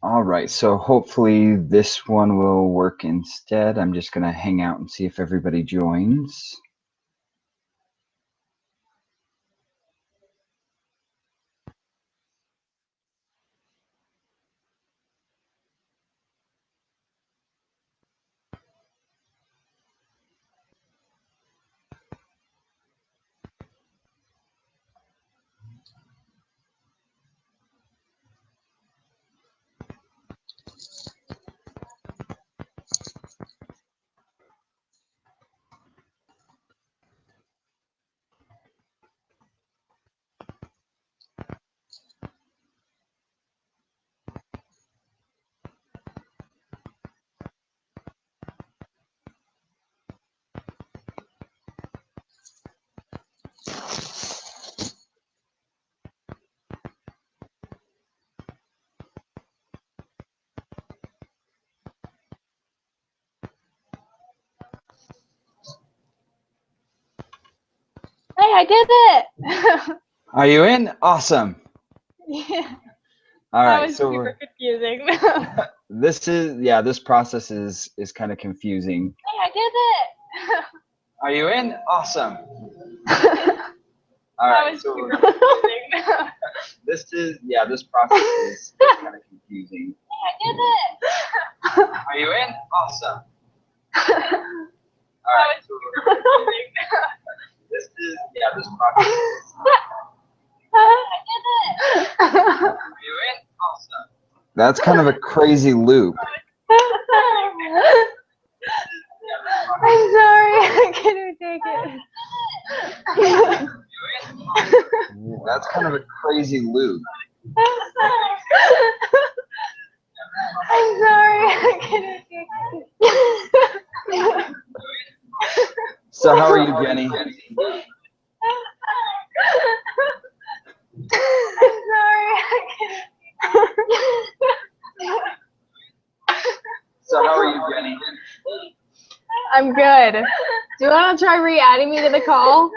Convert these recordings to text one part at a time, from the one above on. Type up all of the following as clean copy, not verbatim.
All right, so hopefully this one will work instead. I'm just going to hang out and see if everybody joins. Hey, I did it! Are you in? Awesome. Yeah, All that right, was so super confusing. this process is kind of confusing. Hey, I did it! Are you in? Awesome. All That right, was so super confusing. this process is kind of confusing. Hey, I did it! Are you in? Awesome. All That right, was so super confusing. this process is I did it! Are you in? Awesome. That's kind of a crazy loop. I'm sorry, I couldn't take it. That's kind of a crazy loop. I'm sorry, I couldn't take it. So how are you, Jenny? I'm sorry, I couldn't take it. So how are you, Jenny? I'm good. Do you want to try re-adding me to the call?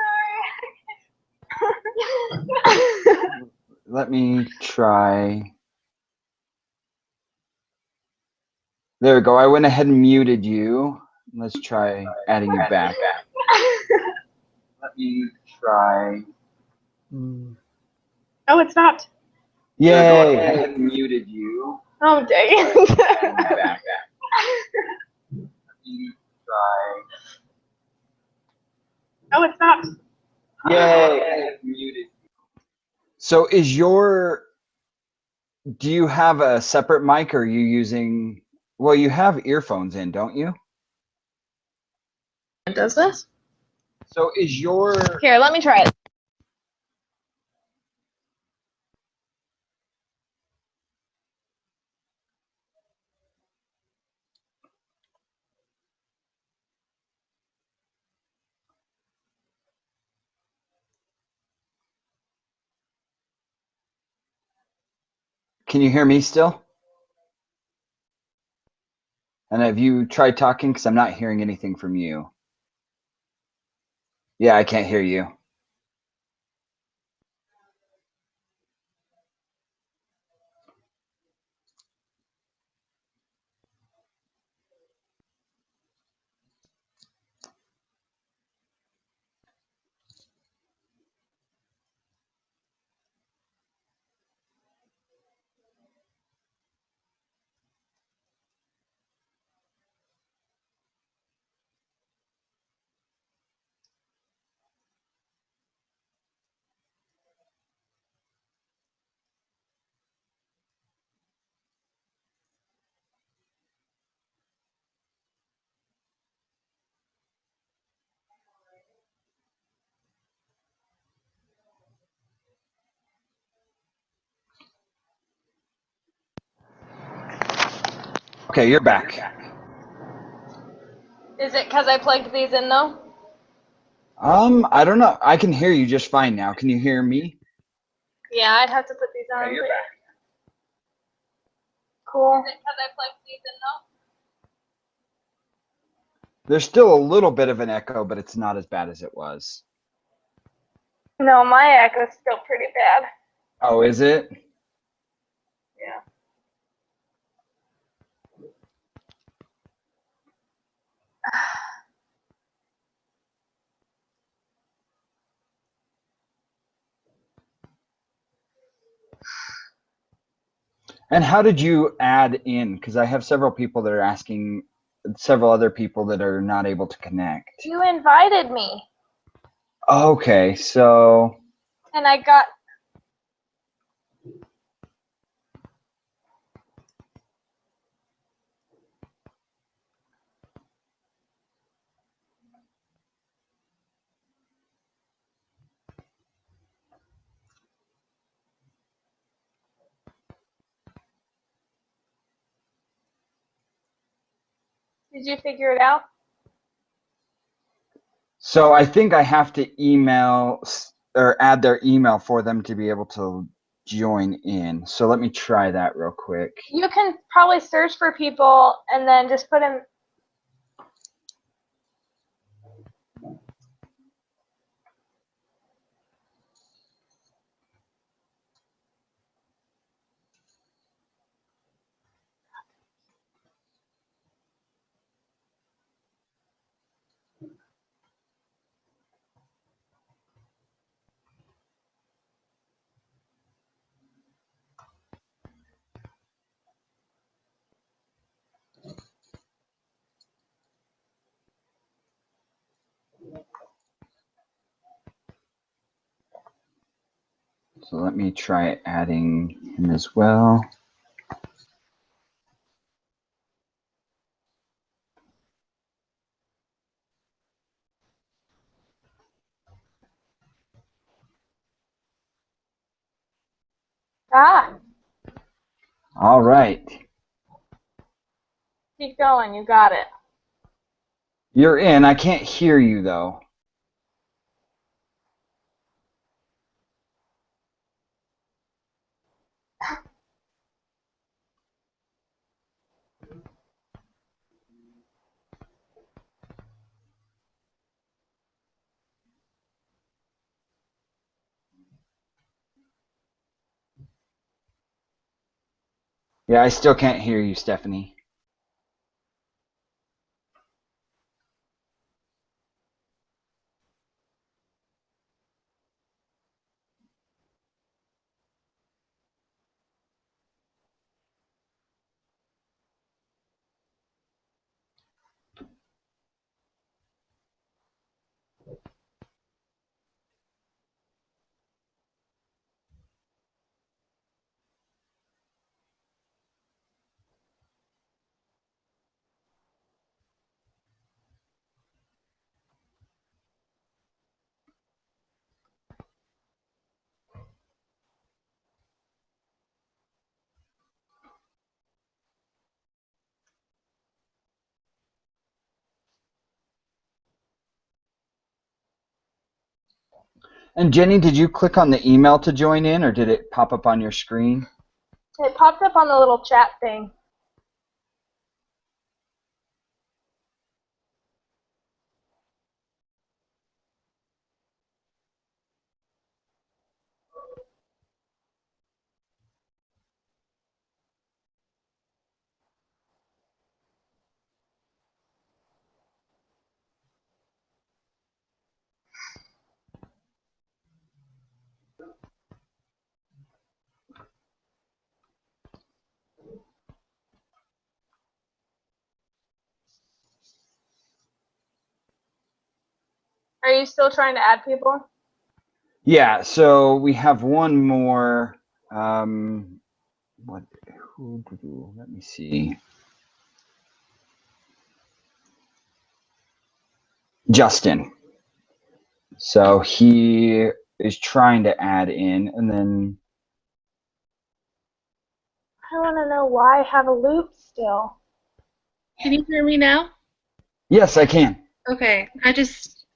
Let me try. There we go. I went ahead and muted you. Let's try adding you back. Let me try. Oh, it's not. Yay! I had muted you. Oh, dang Adding you it. back. Let me try. Oh, it's not. Yay! I had muted you. So do you have a separate mic or are you using, well, you have earphones in, don't you? Does this? So is your, Here, let me try it. can you hear me still? And have you tried talking? Because I'm not hearing anything from you. Yeah, I can't hear you. Okay, you're back. Is it because I plugged these in, though? I don't know. I can hear you just fine now. Can you hear me? Yeah, I'd have to put these on. Okay, you're back. Cool. Is it because I plugged these in, though? There's still a little bit of an echo, but it's not as bad as it was. No, my echo's still pretty bad. Oh, is it? Yeah. And how did you add in? Because I have several people that are asking, several other people that are not able to connect. You invited me. Okay, so. And I got. Did you figure it out? So I think I have to email or add their email for them to be able to join in. So let me try that real quick. You can probably search for people and then just put in. So let me try adding him as well. Ah, All right. keep going. You got it. You're in. I can't hear you though. Yeah, I still can't hear you, Stephanie. And Jenny, did you click on the email to join in, or did it pop up on your screen? It popped up on the little chat thing. Are you still trying to add people? Yeah, so we have one more. Let me see. Justin. So he is trying to add in, and then. I want to know why I have a loop still. Can you hear me now? Yes, I can. Okay, I just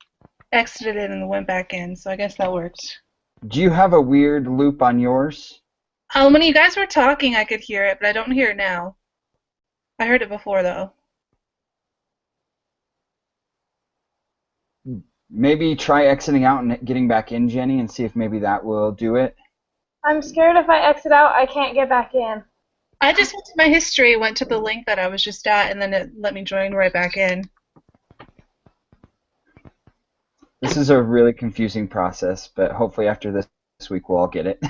exited it and went back in, so I guess that worked. Do you have a weird loop on yours? When you guys were talking, I could hear it, but I don't hear it now. I heard it before, though. Maybe try exiting out and getting back in, Jenny, and see if maybe that will do it. I'm scared if I exit out, I can't get back in. I just went to my history, went to the link that I was just at, and then it let me join right back in. This is a really confusing process, but hopefully after this week we'll all get it.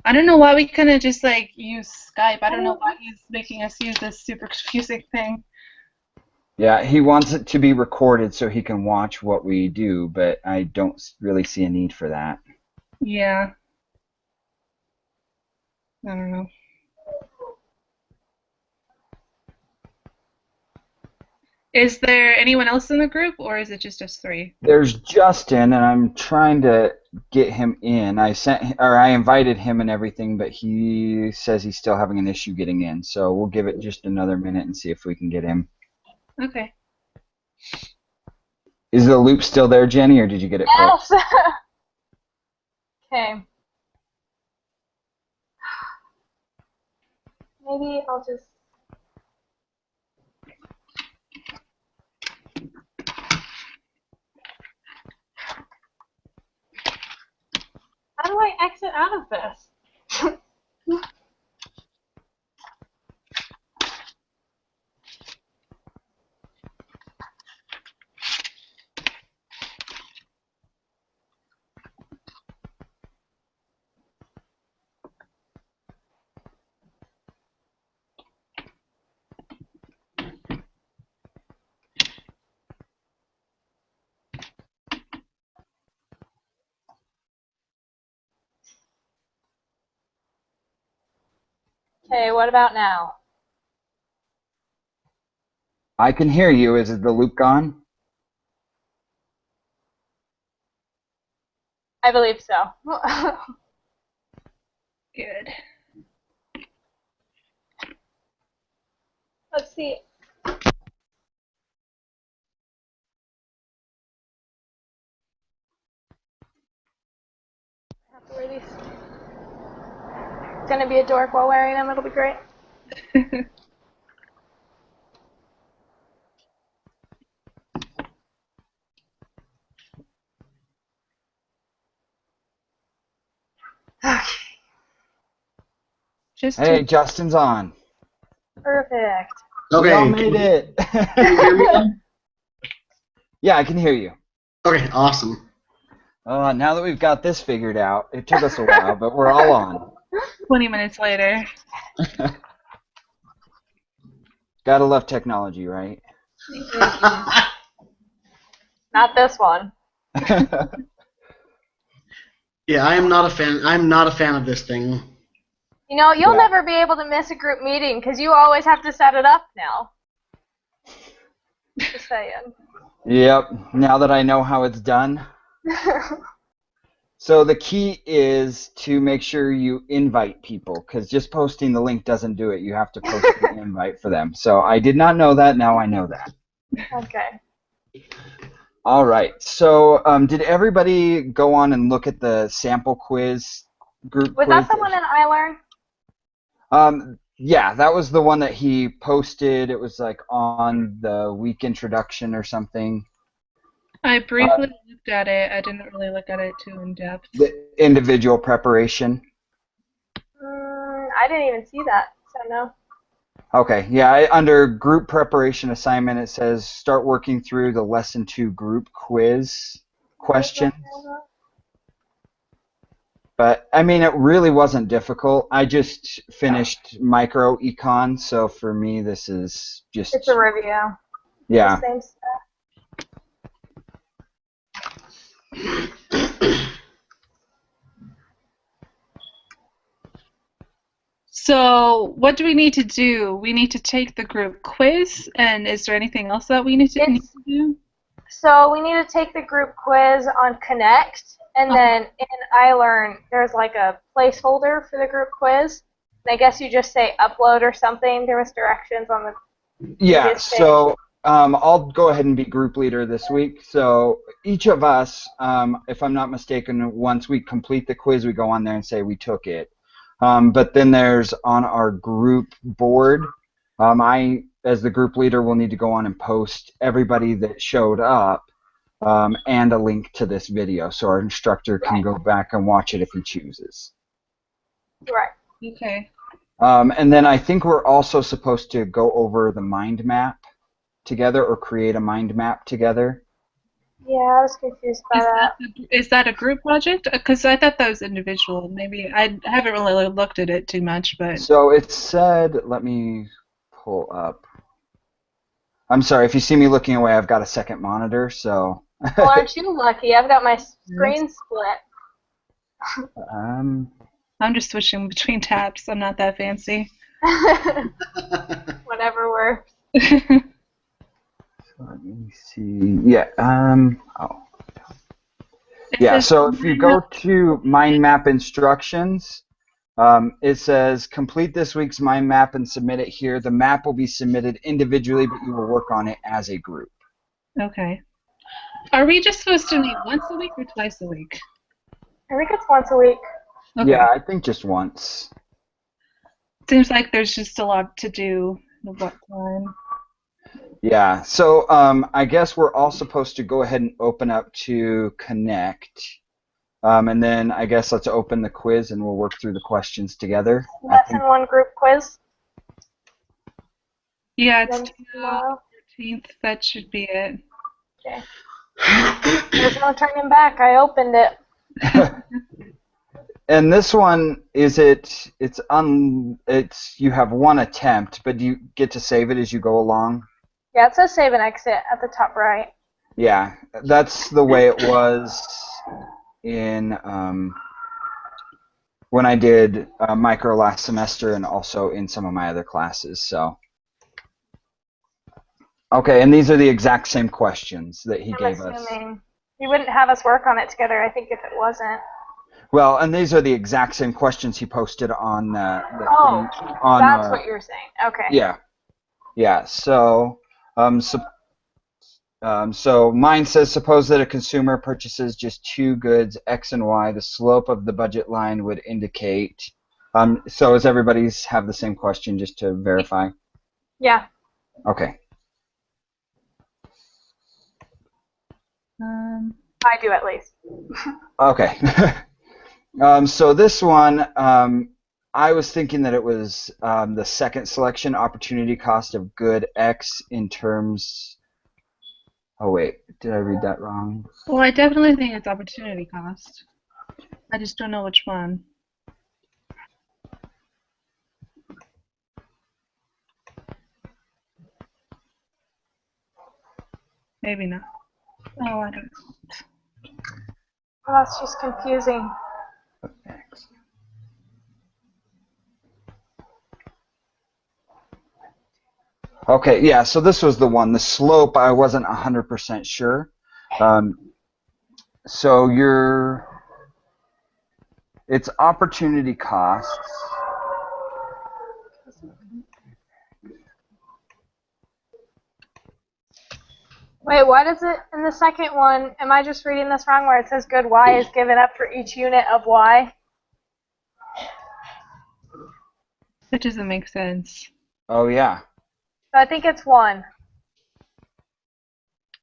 I don't know why we couldn't just like use Skype. I don't know why he's making us use this super confusing thing. Yeah, he wants it to be recorded so he can watch what we do, but I don't really see a need for that. Yeah. I don't know. Is there anyone else in the group, or is it just us three? There's Justin, and I'm trying to get him in. I invited him and everything, but he says he's still having an issue getting in. So we'll give it just another minute and see if we can get him. Okay. Is the loop still there, Jenny, or did you get it Yes. fixed? Okay. Maybe I'll just. How do I exit out of this? Okay, what about now? I can hear you. Is the loop gone? I believe so. Good. Let's see. I have to wear these. It's gonna be a dork while wearing them. It'll be great. Okay. Just Hey, Justin's on. Perfect. We all Okay. made it. Can you hear me then? Yeah, I can hear you. Okay, awesome. Now that we've got this figured out, it took us a while, but we're all on. 20 minutes later. Gotta love technology, right? Not this one. Yeah, I am not a fan. I'm not a fan of this thing. You know, you'll Yeah. never be able to miss a group meeting because you always have to set it up now. Just saying. Yep, now that I know how it's done. So the key is to make sure you invite people, because just posting the link doesn't do it. You have to post an invite for them. So I did not know that. Now I know that. Okay. All right. So did everybody go on and look at the sample quiz group Was quiz? that the one in iLearn? Yeah, that was the one that he posted. It was like on the week introduction or something. I briefly looked at it. I didn't really look at it too in depth. The individual preparation. I didn't even see that, so no. Okay, yeah, under group preparation assignment, it says start working through the lesson 2 group quiz questions. But, I mean, it really wasn't difficult. I just finished micro econ, so for me, this is just... It's a review. Yeah. The same stuff. So, what do we need to do? We need to take the group quiz, and is there anything else that we need to do? So we need to take the group quiz on Connect, and then in iLearn, there's like a placeholder for the group quiz. And I guess you just say upload or something. There was directions on the Yeah, previous page. so I'll go ahead and be group leader this week. So each of us, if I'm not mistaken, once we complete the quiz, we go on there and say we took it. But then there's on our group board, I, as the group leader, will need to go on and post everybody that showed up and a link to this video so our instructor can go back and watch it if he chooses. Right. Okay. And then I think we're also supposed to go over the mind map together or create a mind map together. Yeah, I was confused by that. Is that a group project? Because I thought that was individual. Maybe I haven't really looked at it too much, but So it said, let me pull up. I'm sorry, if you see me looking away, I've got a second monitor, so. Well, aren't you lucky? I've got my screen split. I'm just switching between tabs. I'm not that fancy. Whatever works. Let me see. Yeah. Yeah. So if you go to mind map instructions, it says complete this week's mind map and submit it here. The map will be submitted individually, but you will work on it as a group. Okay. Are we just supposed to meet once a week or twice a week? I think it's once a week. Okay. Yeah, I think just once. Seems like there's just a lot to do at what time. Yeah, so I guess we're all supposed to go ahead and open up to Connect. And then I guess let's open the quiz and we'll work through the questions together. Lesson 1 group quiz. Yeah, it's Then tomorrow. 14th. That should be it. Okay. There's no turning back. I opened it. And this one, it's you have one attempt, but you get to save it as you go along. Yeah, it says save and exit at the top right. Yeah, that's the way it was in when I did micro last semester and also in some of my other classes. So, okay, and these are the exact same questions that he gave us. He wouldn't have us work on it together, I think, if it wasn't. Well, and these are the exact same questions he posted on the Oh, thing, on, that's what you're saying. Okay. Yeah, yeah. So mine says, suppose that a consumer purchases just two goods, X and Y. The slope of the budget line would indicate. So does everybody's have the same question just to verify? Yeah. Okay. I do at least. Okay. So this one, I was thinking that it was the second selection, opportunity cost of good X in terms. Oh wait, did I read that wrong? Well, I definitely think it's opportunity cost. I just don't know which one. Maybe not. Oh, I don't know. Oh, that's just confusing. Okay, yeah, so this was the one. The slope, I wasn't 100% sure. So it's opportunity costs. Wait, why does it, in the second one, am I just reading this wrong, where it says good Y is given up for each unit of Y? That doesn't make sense. Oh, yeah. So I think it's 1.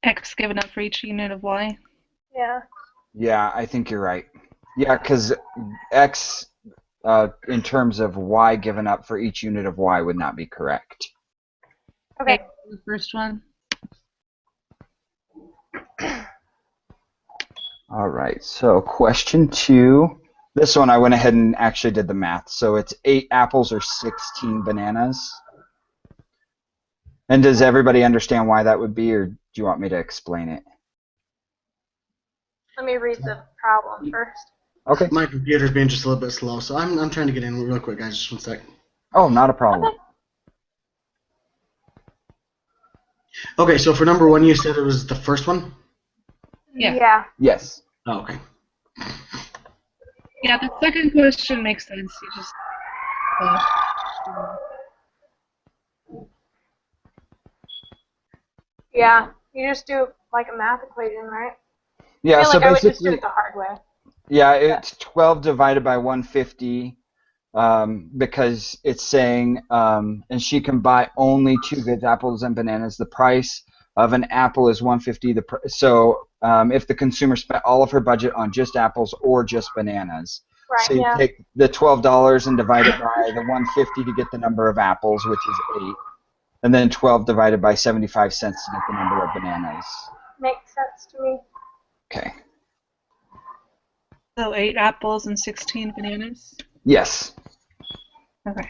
X given up for each unit of Y. Yeah. Yeah, I think you're right. Yeah, because X, in terms of Y given up for each unit of Y, would not be correct. Okay. The first one. All right, so question 2. This one I went ahead and actually did the math. So it's 8 apples or 16 bananas. And does everybody understand why that would be, or do you want me to explain it? Let me read the problem first. Okay. My computer's being just a little bit slow, so I'm trying to get in real quick, guys. Just one sec. Oh, not a problem. Okay, so for number 1, you said it was the first one? Yeah. Yes. Oh, okay. Yeah, the second question makes sense. You just. Yeah. You just do like a math equation, right? Yeah, I feel so like I would just do basically, it the hard way. yeah, it's 12 divided by 150 because it's saying, and she can buy only 2 goods, apples and bananas. The price of an apple is 150. So if the consumer spent all of her budget on just apples or just bananas. Right, So you yeah. take the $12 and divide it by the 150 to get the number of apples, which is 8. And then 12 divided by 75 cents to get the number of bananas. Makes sense to me. Okay. So 8 apples and 16 bananas? Yes. Okay.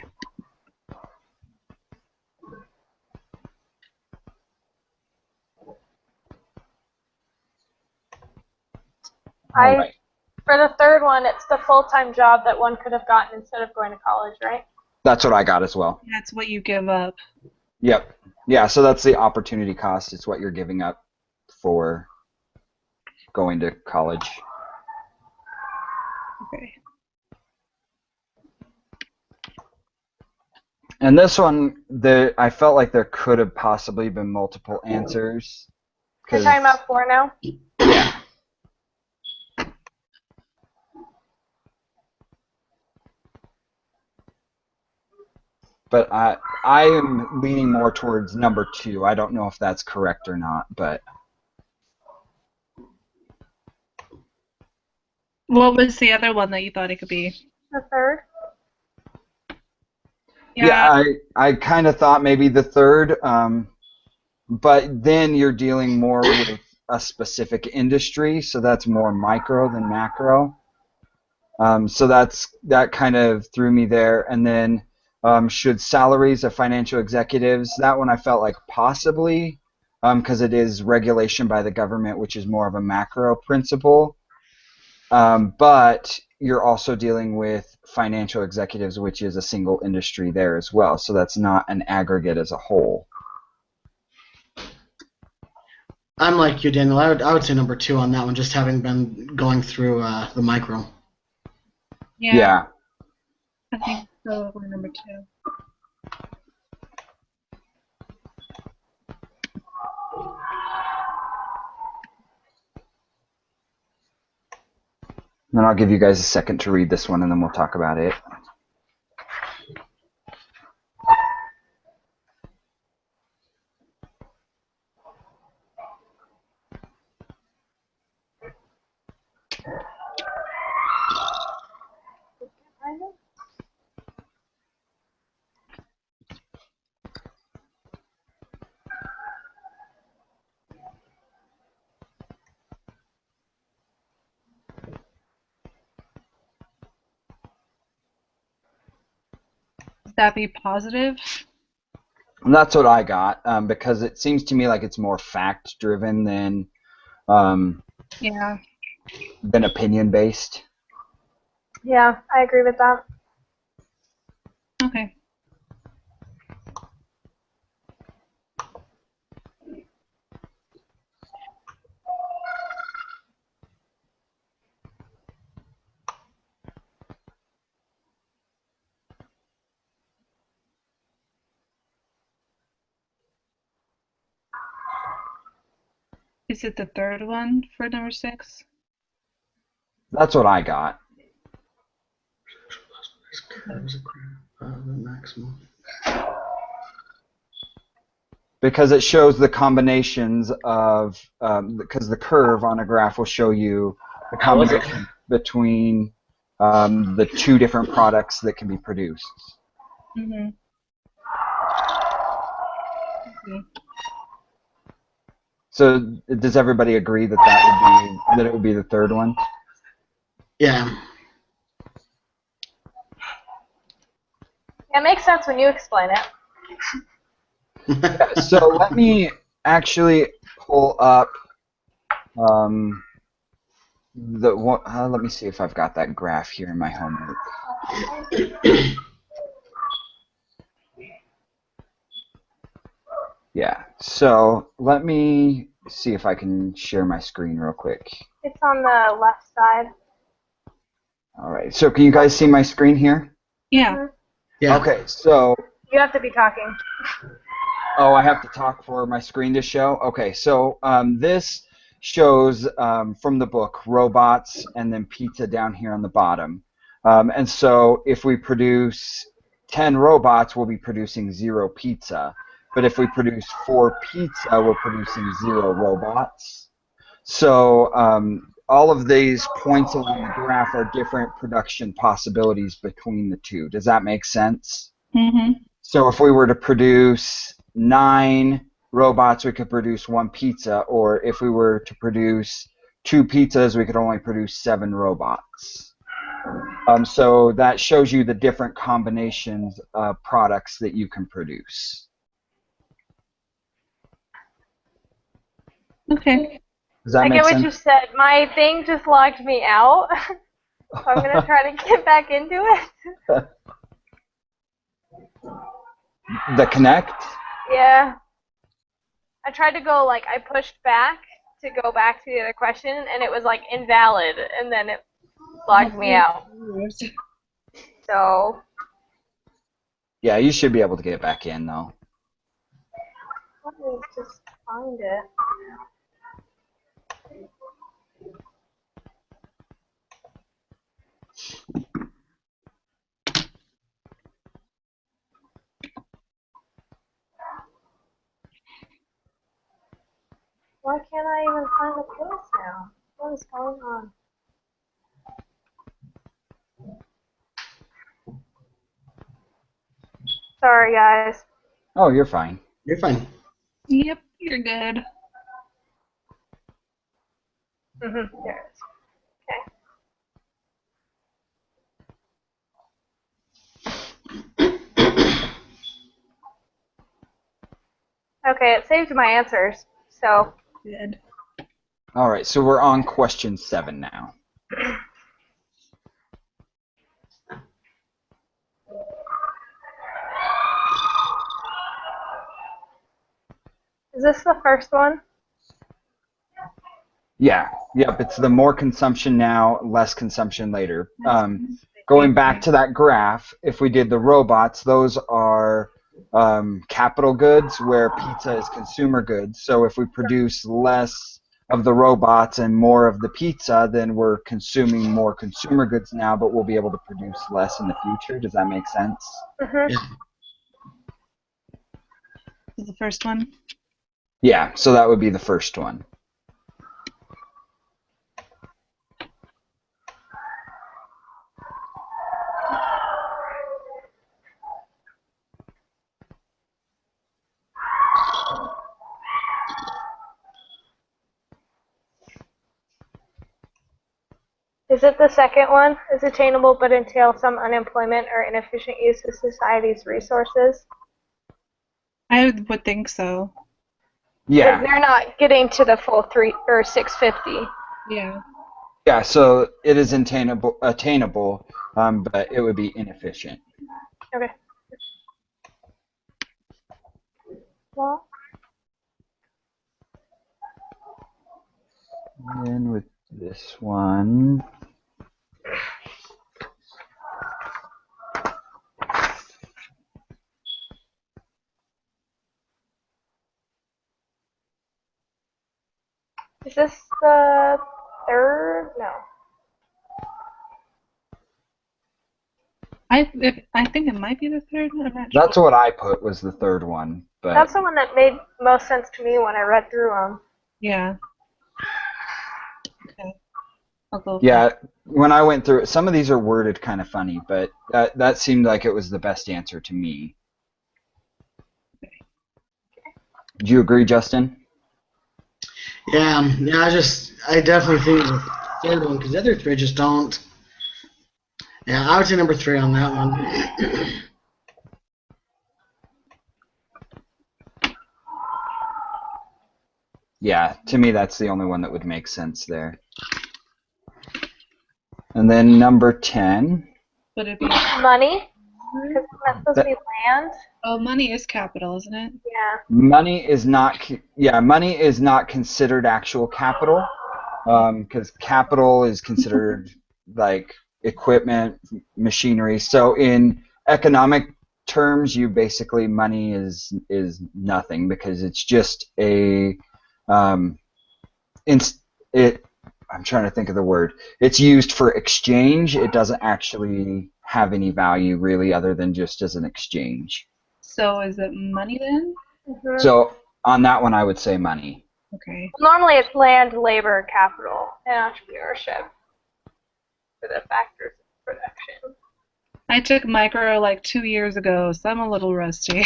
All right. For the third one, it's the full-time job that one could have gotten instead of going to college, right? That's what I got as well. That's what you give up. Yep. Yeah, so that's the opportunity cost. It's what you're giving up for going to college. Okay. And this one, I felt like there could have possibly been multiple answers. You're talking about 4 now? Yeah. But I am leaning more towards number 2. I don't know if that's correct or not, but What was the other one that you thought it could be? The third? yeah, I kind of thought maybe the third, but then you're dealing more with a specific industry, so that's more micro than macro. So that kind of threw me there. And then should salaries of financial executives, that one I felt like possibly, because it is regulation by the government, which is more of a macro principle. But you're also dealing with financial executives, which is a single industry there as well. So that's not an aggregate as a whole. I'm like you, Daniel. I would say number 2 on that one, just having been going through the micro. Yeah. I think so. We're number 2. Then I'll give you guys a second to read this one, and then we'll talk about it. Would that be positive? And that's what I got, because it seems to me like it's more fact-driven than Yeah. opinion-based. Yeah, I agree with that. Okay. Is it the third one for number 6? That's what I got. Maximum. Because it shows the combinations of, because the curve on a graph will show you the combination between the 2 different products that can be produced. Mm-hmm. Okay. So does everybody agree that it would be the third one? Yeah. It makes sense when you explain it. Yeah, so let me actually pull up let me see if I've got that graph here in my homework. Yeah, so let me see if I can share my screen real quick. It's on the left side. All right, so can you guys see my screen here? Yeah. Yeah. Okay, so, You have to be talking. oh, I have to talk for my screen to show? Okay, so this shows from the book robots and then pizza down here on the bottom. And so if we produce 10 robots, we'll be producing 0 pizza. But if we produce 4 pizza, we're producing 0 robots. So all of these points along the graph are different production possibilities between the 2. Does that make sense? Mm-hmm. So if we were to produce 9 robots, we could produce 1 pizza. Or if we were to produce 2 pizzas, we could only produce 7 robots. So that shows you the different combinations of products that you can produce. Okay. Does that I make get what sense? you said. My thing just logged me out, so I'm gonna try to get back into it. The Connect? Yeah. I tried to go, like, I pushed back to go back to the other question, and it was, like, invalid, and then it logged me out. So, Yeah, you should be able to get back in, though. let me just find it. Why can't I even find the quiz now? What is going on? Sorry, guys. Oh, you're fine. You're fine. Yep, you're good. There it is. Okay, it saved my answers, so. Good. All right, so we're on question 7 now. Is this the first one? Yeah, yep, it's the more consumption now, less consumption later. Going back to that graph, if we did the robots, those are capital goods where pizza is consumer goods. So if we produce less of the robots and more of the pizza, then we're consuming more consumer goods now, but we'll be able to produce less in the future. Does that make sense? Yeah. Is the first one? Yeah, so that would be the first one. Is it the second one? Is attainable but entail some unemployment or inefficient use of society's resources? I would think so. Yeah. They're not getting to the full 650. Yeah. Yeah, so it is attainable, but it would be inefficient. Okay. Well, And then with this one, is this the third? No. I think it might be the third one. I'm not that's sure. what I put was the third one, but That's the one that made most sense to me when I read through them. Yeah. Okay. I'll go. yeah, when I went through it, some of these are worded kind of funny, but that seemed like it was the best answer to me. Do you agree, Justin? Yeah, I definitely think the third one, because the other three just don't. Yeah, I would say number 3 on that one. Yeah, to me that's the only one that would make sense there. And then number 10. Would it be? Money? Because that's supposed to be land? Oh, money is capital, isn't it? Yeah. Money is not considered actual capital, because capital is considered like equipment, machinery. So in economic terms, money is nothing because it's just I'm trying to think of the word. It's used for exchange. It doesn't actually have any value really other than just as an exchange. So is it money then? Mm-hmm. So on that one, I would say money. Okay. Normally it's land, labor, capital, and entrepreneurship for the factors of production. I took micro like 2 years ago, so I'm a little rusty.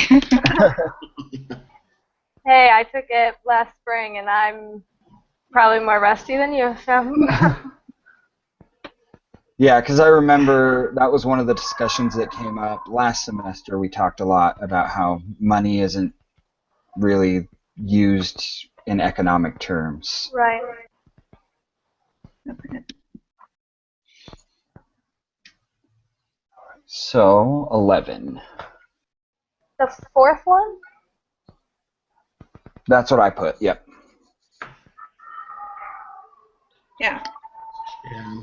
Hey, I took it last spring and I'm Probably more rusty than you, so. Yeah, because I remember that was one of the discussions that came up last semester. We talked a lot about how money isn't really used in economic terms. Right. Okay. So, 11. The fourth one? That's what I put, yep. Yeah. Yeah.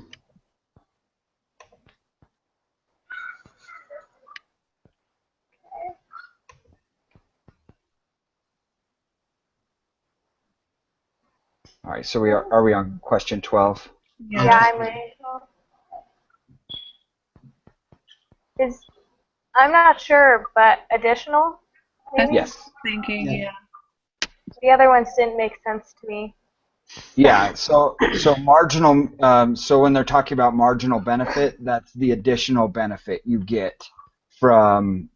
All right, so are we on question 12? Yeah. Yeah, I'm ready. I'm not sure, but additional, maybe? Yes. Thinking, Yeah. yeah. The other ones didn't make sense to me. Yeah, so marginal, so when they're talking about marginal benefit, that's the additional benefit you get from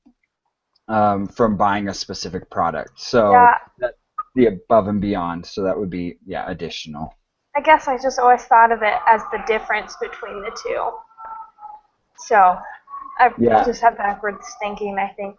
buying a specific product. So Yeah, that's the above and beyond. So that would be, yeah, additional. I guess I just always thought of it as the difference between the two. So, I Yeah. just have backwards thinking, I think.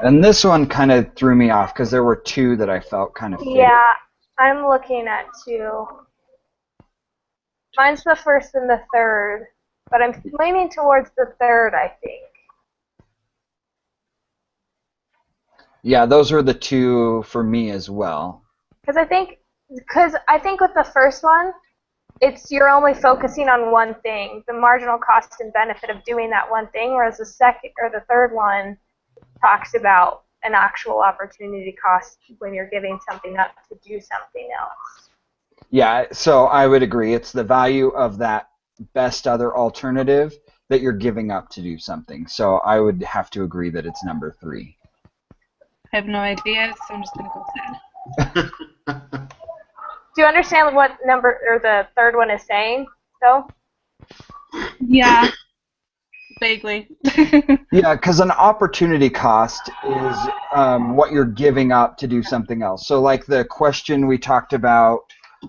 And this one kind of threw me off because there were two that I felt kind of fit. Yeah, I'm looking at two. Mine's the first and the third, but I'm leaning towards the third, I think. Yeah, those were the two for me as well. Because I think with the first one, you're only focusing on one thing, the marginal cost and benefit of doing that one thing, whereas the second or the third one talks about an actual opportunity cost when you're giving something up to do something else. Yeah, so I would agree. It's the value of that best other alternative that you're giving up to do something. So I would have to agree that it's number 3. I have no idea, so I'm just gonna go 10. Do you understand what number or the third one is saying, though? Yeah. Vaguely. Yeah, because an opportunity cost is what you're giving up to do something else. So like the question we talked about,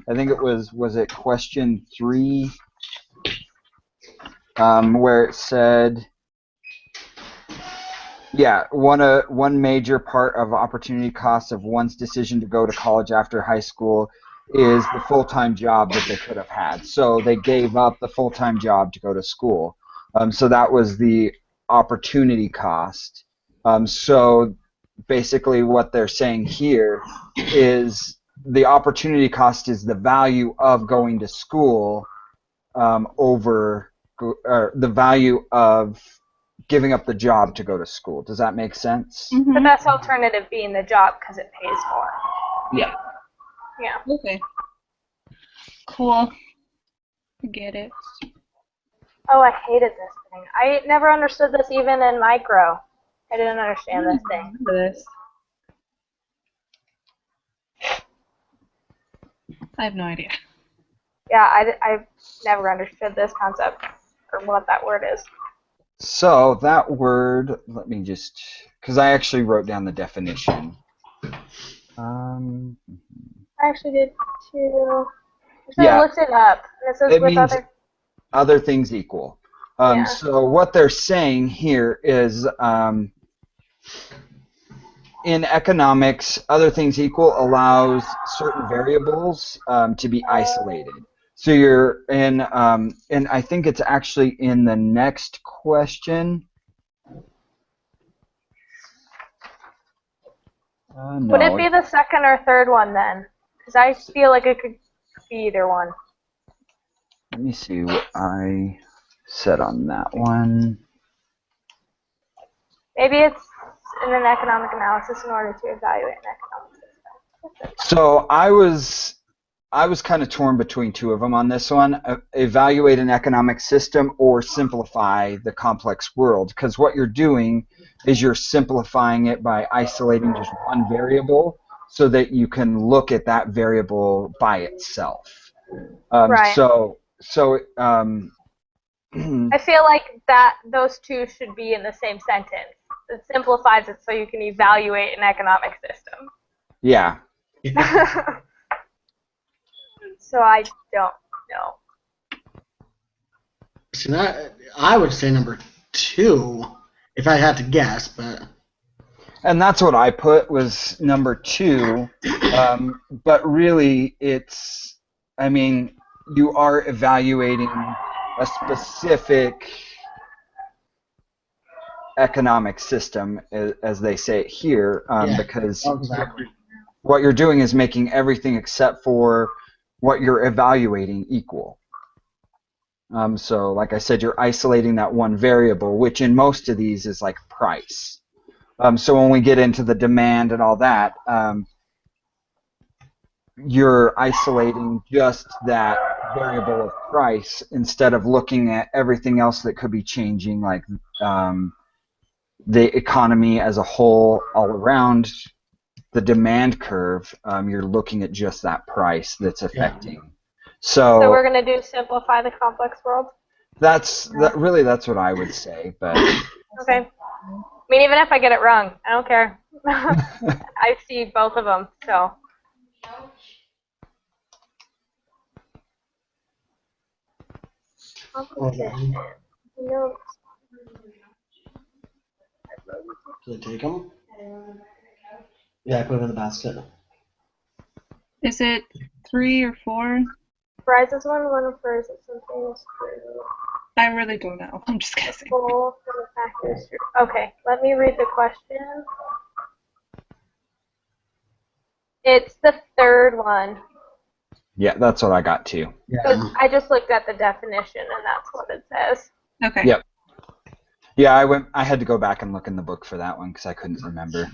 I think it was it question 3, where it said, yeah, one major part of opportunity costs of one's decision to go to college after high school is the full-time job that they could have had. So they gave up the full-time job to go to school. So that was the opportunity cost. So basically what they're saying here is the opportunity cost is the value of going to school over the value of giving up the job to go to school. Does that make sense? Mhm. The best alternative being the job because it pays more. Yeah. Yeah. Okay. Cool. I get it. Oh, I hated this thing. I never understood this even in micro. I didn't understand this thing. Remember this. I have no idea. Yeah, I never understood this concept or what that word is. So that word, let me just, because I actually wrote down the definition. I actually did too. So Yeah. I looked it up, and it says It with means other. other things equal. Yeah. So what they're saying here is in economics, other things equal allows certain variables to be isolated. So you're in, and I think it's actually in the next question. No. Would it be the second or third one then? Because I feel like it could be either one. Let me see what I said on that one. Maybe it's in an economic analysis in order to evaluate an economic system. So I was kind of torn between two of them on this one. Evaluate an economic system or simplify the complex world. Because what you're doing is you're simplifying it by isolating just one variable so that you can look at that variable by itself. Right. I feel like those two should be in the same sentence. It simplifies it so you can evaluate an economic system. Yeah. So I don't know. See, that I would say number 2 if I had to guess, but And that's what I put was number 2. But really, I mean, you are evaluating a specific economic system, as they say it here, because exactly. what you're doing is making everything except for what you're evaluating equal. So, like I said, you're isolating that one variable, which in most of these is like price. So when we get into the demand and all that, you're isolating just that variable of price instead of looking at everything else that could be changing, like the economy as a whole, all around the demand curve. You're looking at just that price that's affecting. Yeah. So we're going to do simplify the complex world? That's what I would say, but okay. I mean, even if I get it wrong, I don't care. I see both of them, so. Competition. Notes. Did I take them? Yeah, I put them in the basket. Is it 3 or 4? Prizes one refers to something is true. I really don't know. I'm just guessing. Full from the fact is true. Okay, let me read the question. It's the third one. yeah, that's what I got too. Yeah. I just looked at the definition and that's what it says. Okay. Yep. Yeah, I had to go back and look in the book for that one because I couldn't remember.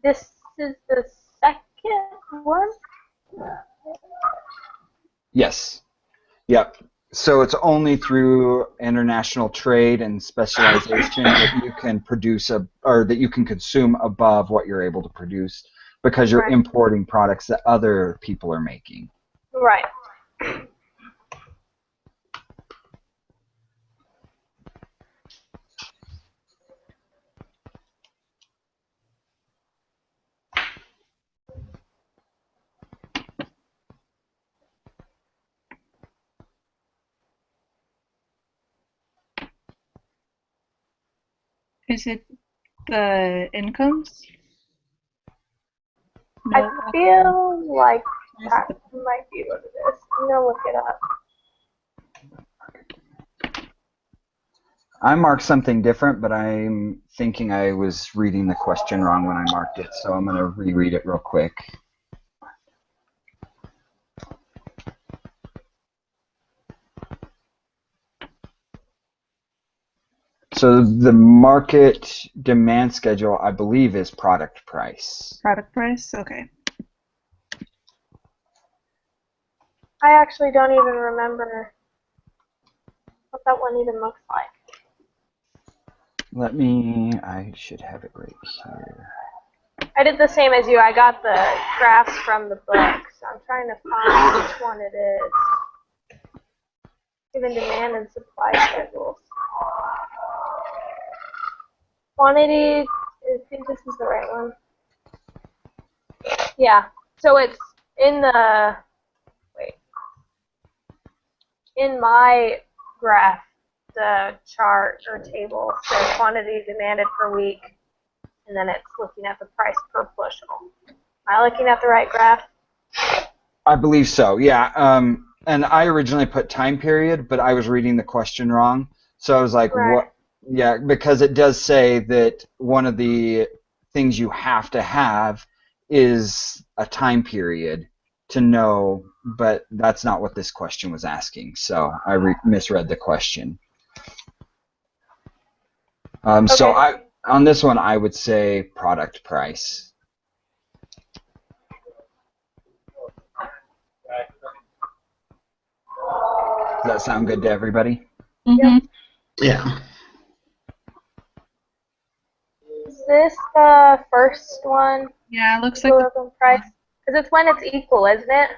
This is the second one? Yes. Yep. So it's only through international trade and specialization that you can produce or that you can consume above what you're able to produce because you're importing products that other people are making. Right. Is it the incomes? I No. feel like that might be what it is. I'm going to look it up. I marked something different, but I'm thinking I was reading the question wrong when I marked it, so I'm going to reread it real quick. So the market demand schedule, I believe, is product price. Product price? Okay. I actually don't even remember what that one even looks like. I should have it right here. I did the same as you. I got the graphs from the book, so I'm trying to find which one it is. Given demand and supply schedules. Quantity, I think this is the right one. Yeah, so it's in the, in my graph, the chart or table says quantity demanded per week, and then it's looking at the price per bushel. Am I looking at the right graph? I believe so, yeah. And I originally put time period, but I was reading the question wrong. So I was like, what? Yeah, because it does say that one of the things you have to have is a time period to know, but that's not what this question was asking. So I misread the question. So on this one, I would say product price. Does that sound good to everybody? Mm-hmm. Yeah. Is this the first one? Yeah, it looks like Equilibrium price? Because it's when it's equal, isn't it?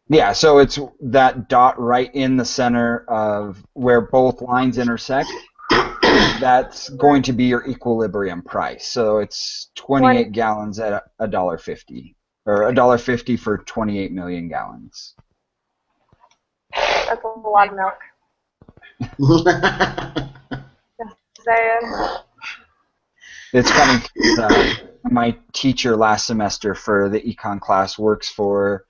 Yeah, so it's that dot right in the center of where both lines intersect. That's going to be your equilibrium price. So it's 28 gallons at $1.50, or $1.50 for 28 million gallons. That's a lot of milk. Just saying. It's funny 'cause, my teacher last semester for the econ class works for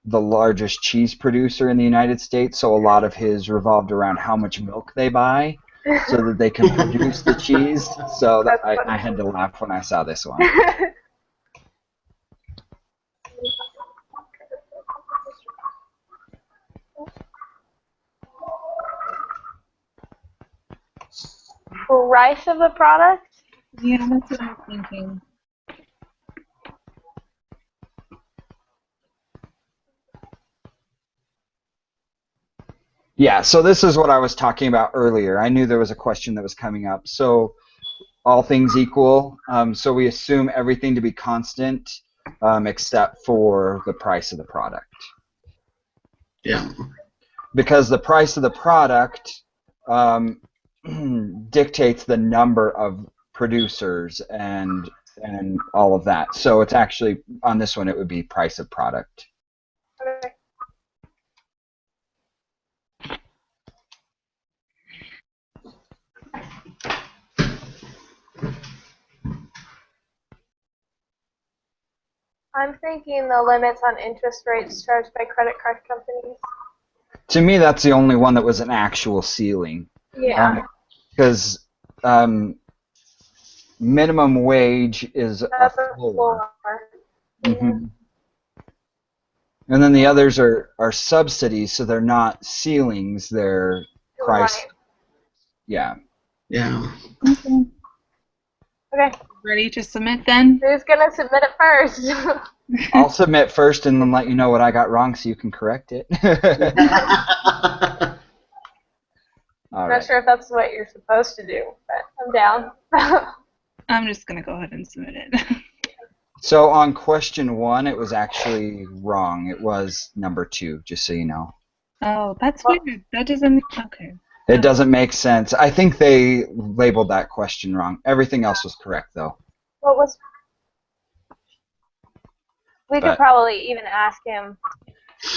the largest cheese producer in the United States, so a lot of his revolved around how much milk they buy so that they can produce the cheese. So that I had to laugh when I saw this one. Price of the product? yeah, that's what I'm thinking. Yeah, so this is what I was talking about earlier. I knew there was a question that was coming up. So all things equal, so we assume everything to be constant except for the price of the product. Yeah. Because the price of the product dictates the number of producers and all of that. So it's actually, on this one, it would be price of product. Okay. I'm thinking the limits on interest rates charged by credit card companies. To me, that's the only one that was an actual ceiling. Yeah. Because minimum wage is a That's a floor. floor. Mm-hmm. And then the others are subsidies, so they're not ceilings, they're price. Right. Yeah. Yeah. Okay. Okay. Ready to submit then? Who's going to submit it first? I'll submit first and then let you know what I got wrong so you can correct it. All I'm right. not sure if that's what you're supposed to do, but I'm down. I'm just going to go ahead and submit it. So on question 1, it was actually wrong. It was number 2, just so you know. Oh, that's weird. That doesn't... Okay. It doesn't make sense. I think they labeled that question wrong. Everything else was correct, though. What was... We could probably even ask him.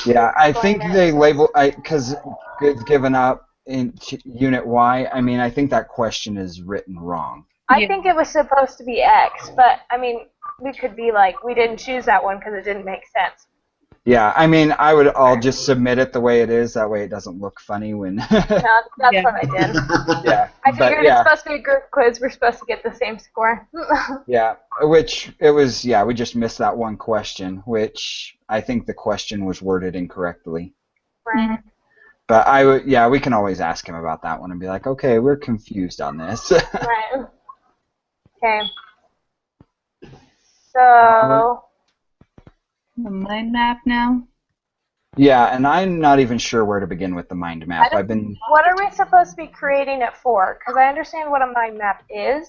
Yeah, I think they label because it's given up in Unit Y. I mean, I think that question is written wrong. I think it was supposed to be X, but I mean, we could be like, we didn't choose that one because it didn't make sense. Yeah, I mean, I'll just submit it the way it is. That way, it doesn't look funny when. No, that's what I did. Yeah, I figured it's supposed to be a group quiz. We're supposed to get the same score. Yeah, which it was. Yeah, we just missed that one question, which I think the question was worded incorrectly. Right. But yeah, we can always ask him about that one and be like, okay, we're confused on this. Right. Okay. So. The mind map now? Yeah, and I'm not even sure where to begin with the mind map. What are we supposed to be creating it for? Because I understand what a mind map is.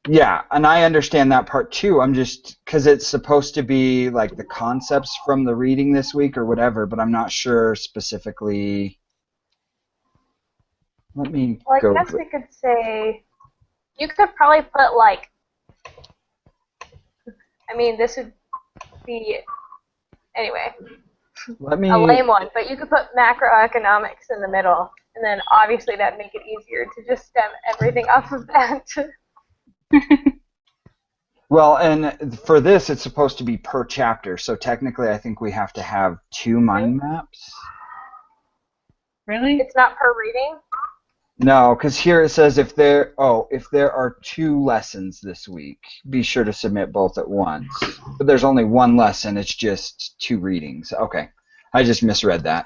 Yeah, and I understand that part too. I'm just because it's supposed to be like the concepts from the reading this week or whatever, but I'm not sure specifically. Let me go. I guess we could say. You could probably put like. I mean, this would be. Anyway. A lame one, but you could put macroeconomics in the middle, and then obviously that'd make it easier to just stem everything off of that. Well, and for this, it's supposed to be per chapter, so technically I think we have to have 2 mind maps. Really? It's not per reading? No, because here it says if there are 2 lessons this week, be sure to submit both at once. But there's only 1 lesson, it's just 2 readings. Okay, I just misread that.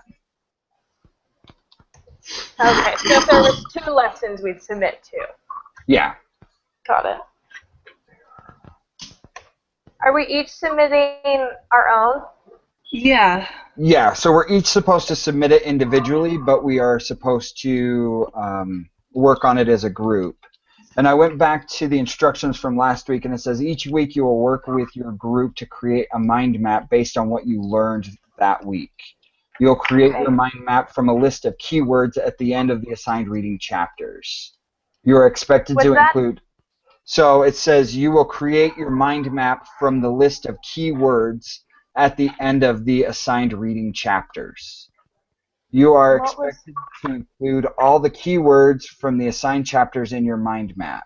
Okay, so if there was 2 lessons, we'd submit 2. Yeah. Got it. Are we each submitting our own? Yeah. Yeah, so we're each supposed to submit it individually, but we are supposed to work on it as a group. And I went back to the instructions from last week, and it says each week you will work with your group to create a mind map based on what you learned that week. You'll create your mind map from a list of keywords at the end of the assigned reading chapters. You are expected What's to that? include. So it says you will create your mind map from the list of keywords at the end of the assigned reading chapters. You are What was? expected to include all the keywords from the assigned chapters in your mind map.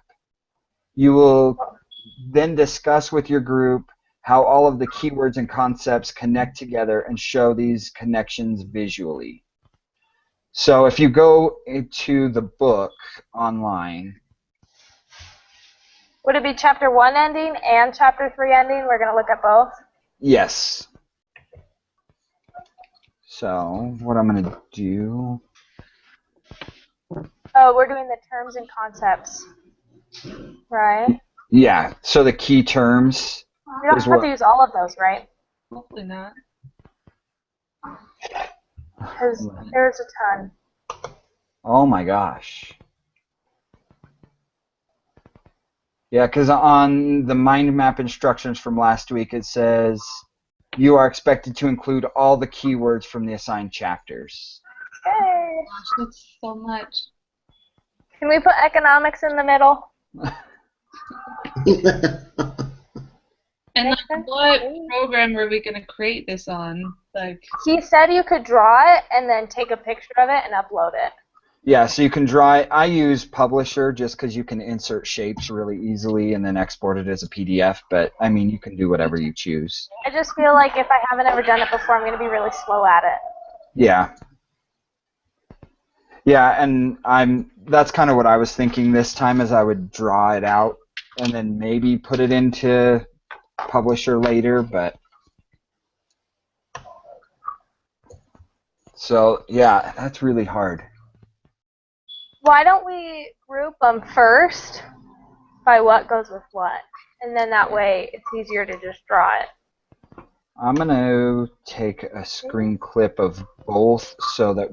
You will then discuss with your group how all of the keywords and concepts connect together and show these connections visually. So if you go into the book online, Would it be chapter 1 ending and chapter 3 ending? We're going to look at both. yes. So what I'm going to do, Oh, we're doing the terms and concepts, right? yeah, so the key terms We don't is have what, to use all of those, right? Hopefully not. Because there's a ton. oh my gosh. Yeah, because on the mind map instructions from last week, it says you are expected to include all the keywords from the assigned chapters. Hey. Gosh, that's so much. Can we put economics in the middle? And Makes like, sense. what program are we going to create this on? Like, He said you could draw it and then take a picture of it and upload it. Yeah, so you can draw. I use Publisher just because you can insert shapes really easily and then export it as a PDF. But I mean, you can do whatever you choose. I just feel like if I haven't ever done it before, I'm going to be really slow at it. Yeah. Yeah, and that's kind of what I was thinking this time, is I would draw it out and then maybe put it into Publisher later, but so yeah, that's really hard. Why don't we group them first by what goes with what? And then that way it's easier to just draw it. I'm gonna take a screen clip of both so that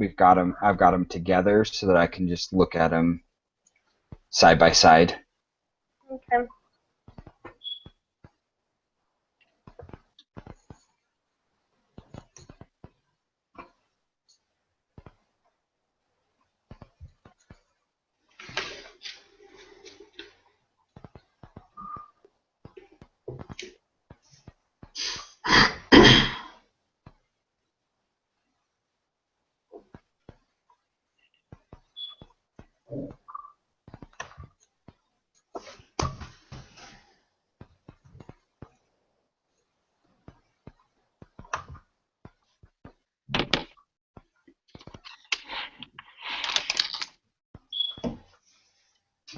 I've got them together so that I can just look at them side by side. Okay.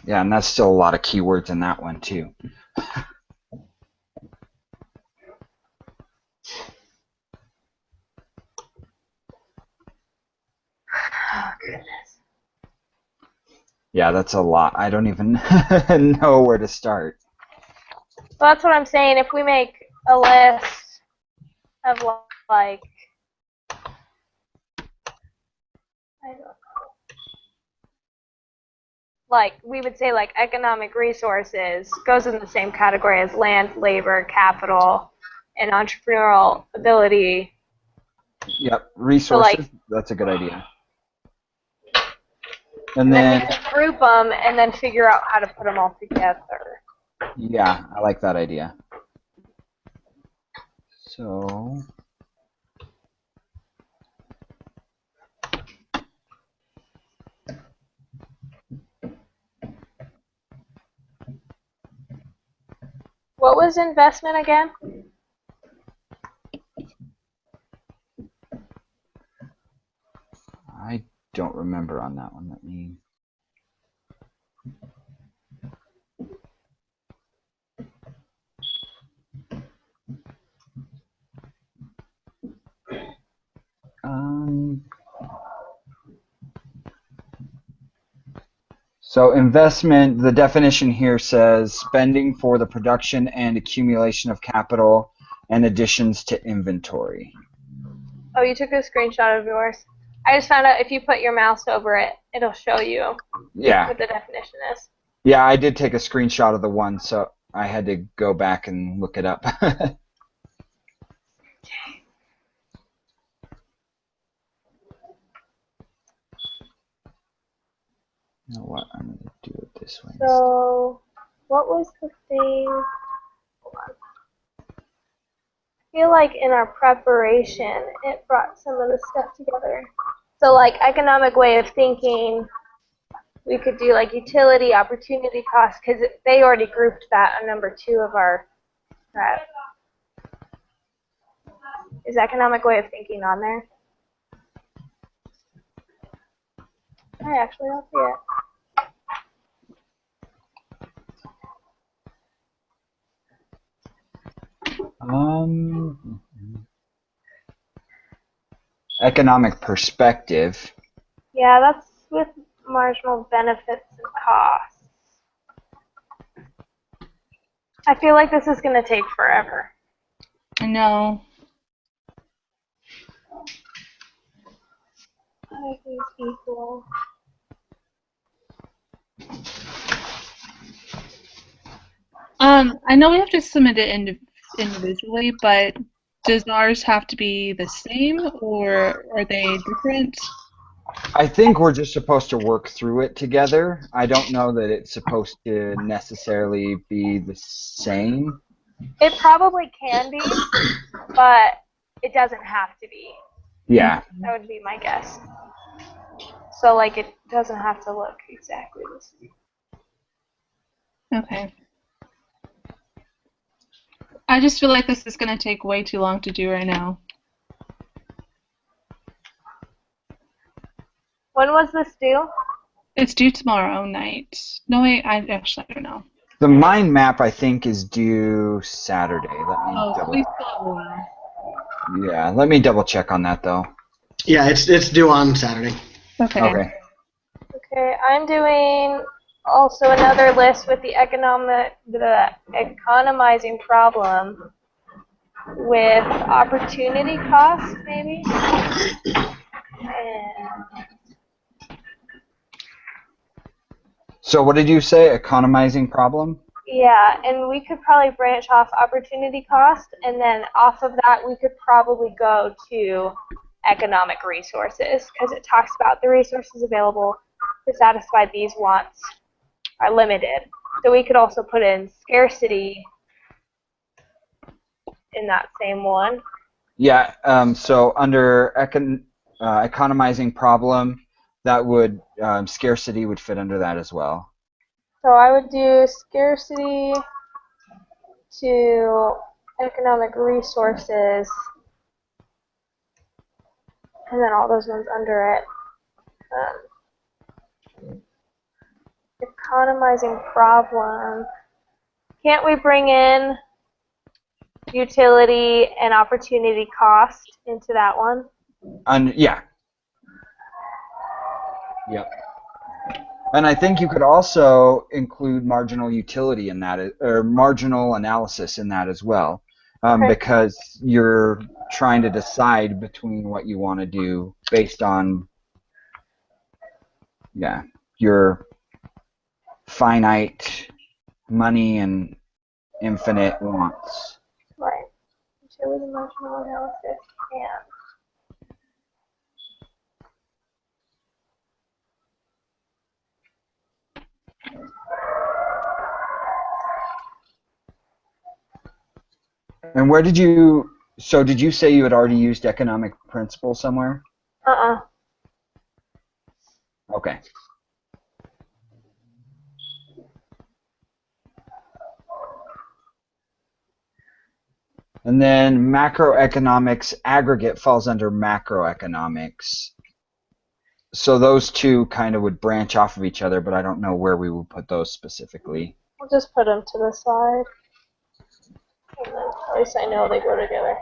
Yeah, and that's still a lot of keywords in that one too. Oh, goodness. Yeah, that's a lot. I don't even know where to start. Well, that's what I'm saying. If we make a list of like, I don't know, like we would say like economic resources goes in the same category as land, labor, capital, and entrepreneurial ability. Yep, resources. That's a good idea. And And then we then, can group them and then figure out how to put them all together. yeah, I like that idea. So, What was investment again? I don't remember on that one. Let me. So investment, the definition here says spending for the production and accumulation of capital and additions to inventory. Oh, you took a screenshot of yours. I just found out if you put your mouse over it, it'll show you Yeah. what the definition is. Yeah, I did take a screenshot of the one, so I had to go back and look it up. You know what? I'm going to do it this way. So, what was the thing? Hold on. I feel like in our preparation, it brought some of the stuff together. So, like, economic way of thinking, we could do, like, utility, opportunity cost, because they already grouped that on number 2 of our prep. Is economic way of thinking on there? I actually don't see it. Economic perspective. Yeah, that's with marginal benefits and costs. I feel like this is going to take forever. I know. Everything's equal. I know we have to submit it individually, but does ours have to be the same, or are they different? I think we're just supposed to work through it together. I don't know that it's supposed to necessarily be the same. It probably can be, but it doesn't have to be. Yeah. That would be my guess. So, like, it doesn't have to look exactly the same. Okay. I just feel like this is going to take way too long to do right now. When was this due? It's due tomorrow night. No, wait, I don't know. The mind map, I think, is due Saturday. We still have a while. Yeah, let me double check on that though. Yeah, it's due on Saturday. Okay. Okay, I'm doing also another list with the economizing problem with opportunity cost, maybe. And So what did you say? Economizing problem? yeah, and we could probably branch off opportunity cost, and then off of that we could probably go to economic resources, because it talks about the resources available to satisfy these wants are limited. So we could also put in scarcity in that same one. Yeah, so under economizing problem, that would scarcity would fit under that as well. So I would do scarcity to economic resources, and then all those ones under it. Economizing problem. Can't we bring in utility and opportunity cost into that one? Yeah. Yep. And I think you could also include marginal utility in that, or marginal analysis in that as well, because you're trying to decide between what you want to do based on, your finite money and infinite wants. Right. Utility, marginal analysis, and And did you say you had already used economic principle somewhere? Okay. And then macroeconomics aggregate falls under macroeconomics. So those two kind of would branch off of each other, but I don't know where we would put those specifically. I'll just put them to the side. And then at least I know they go together.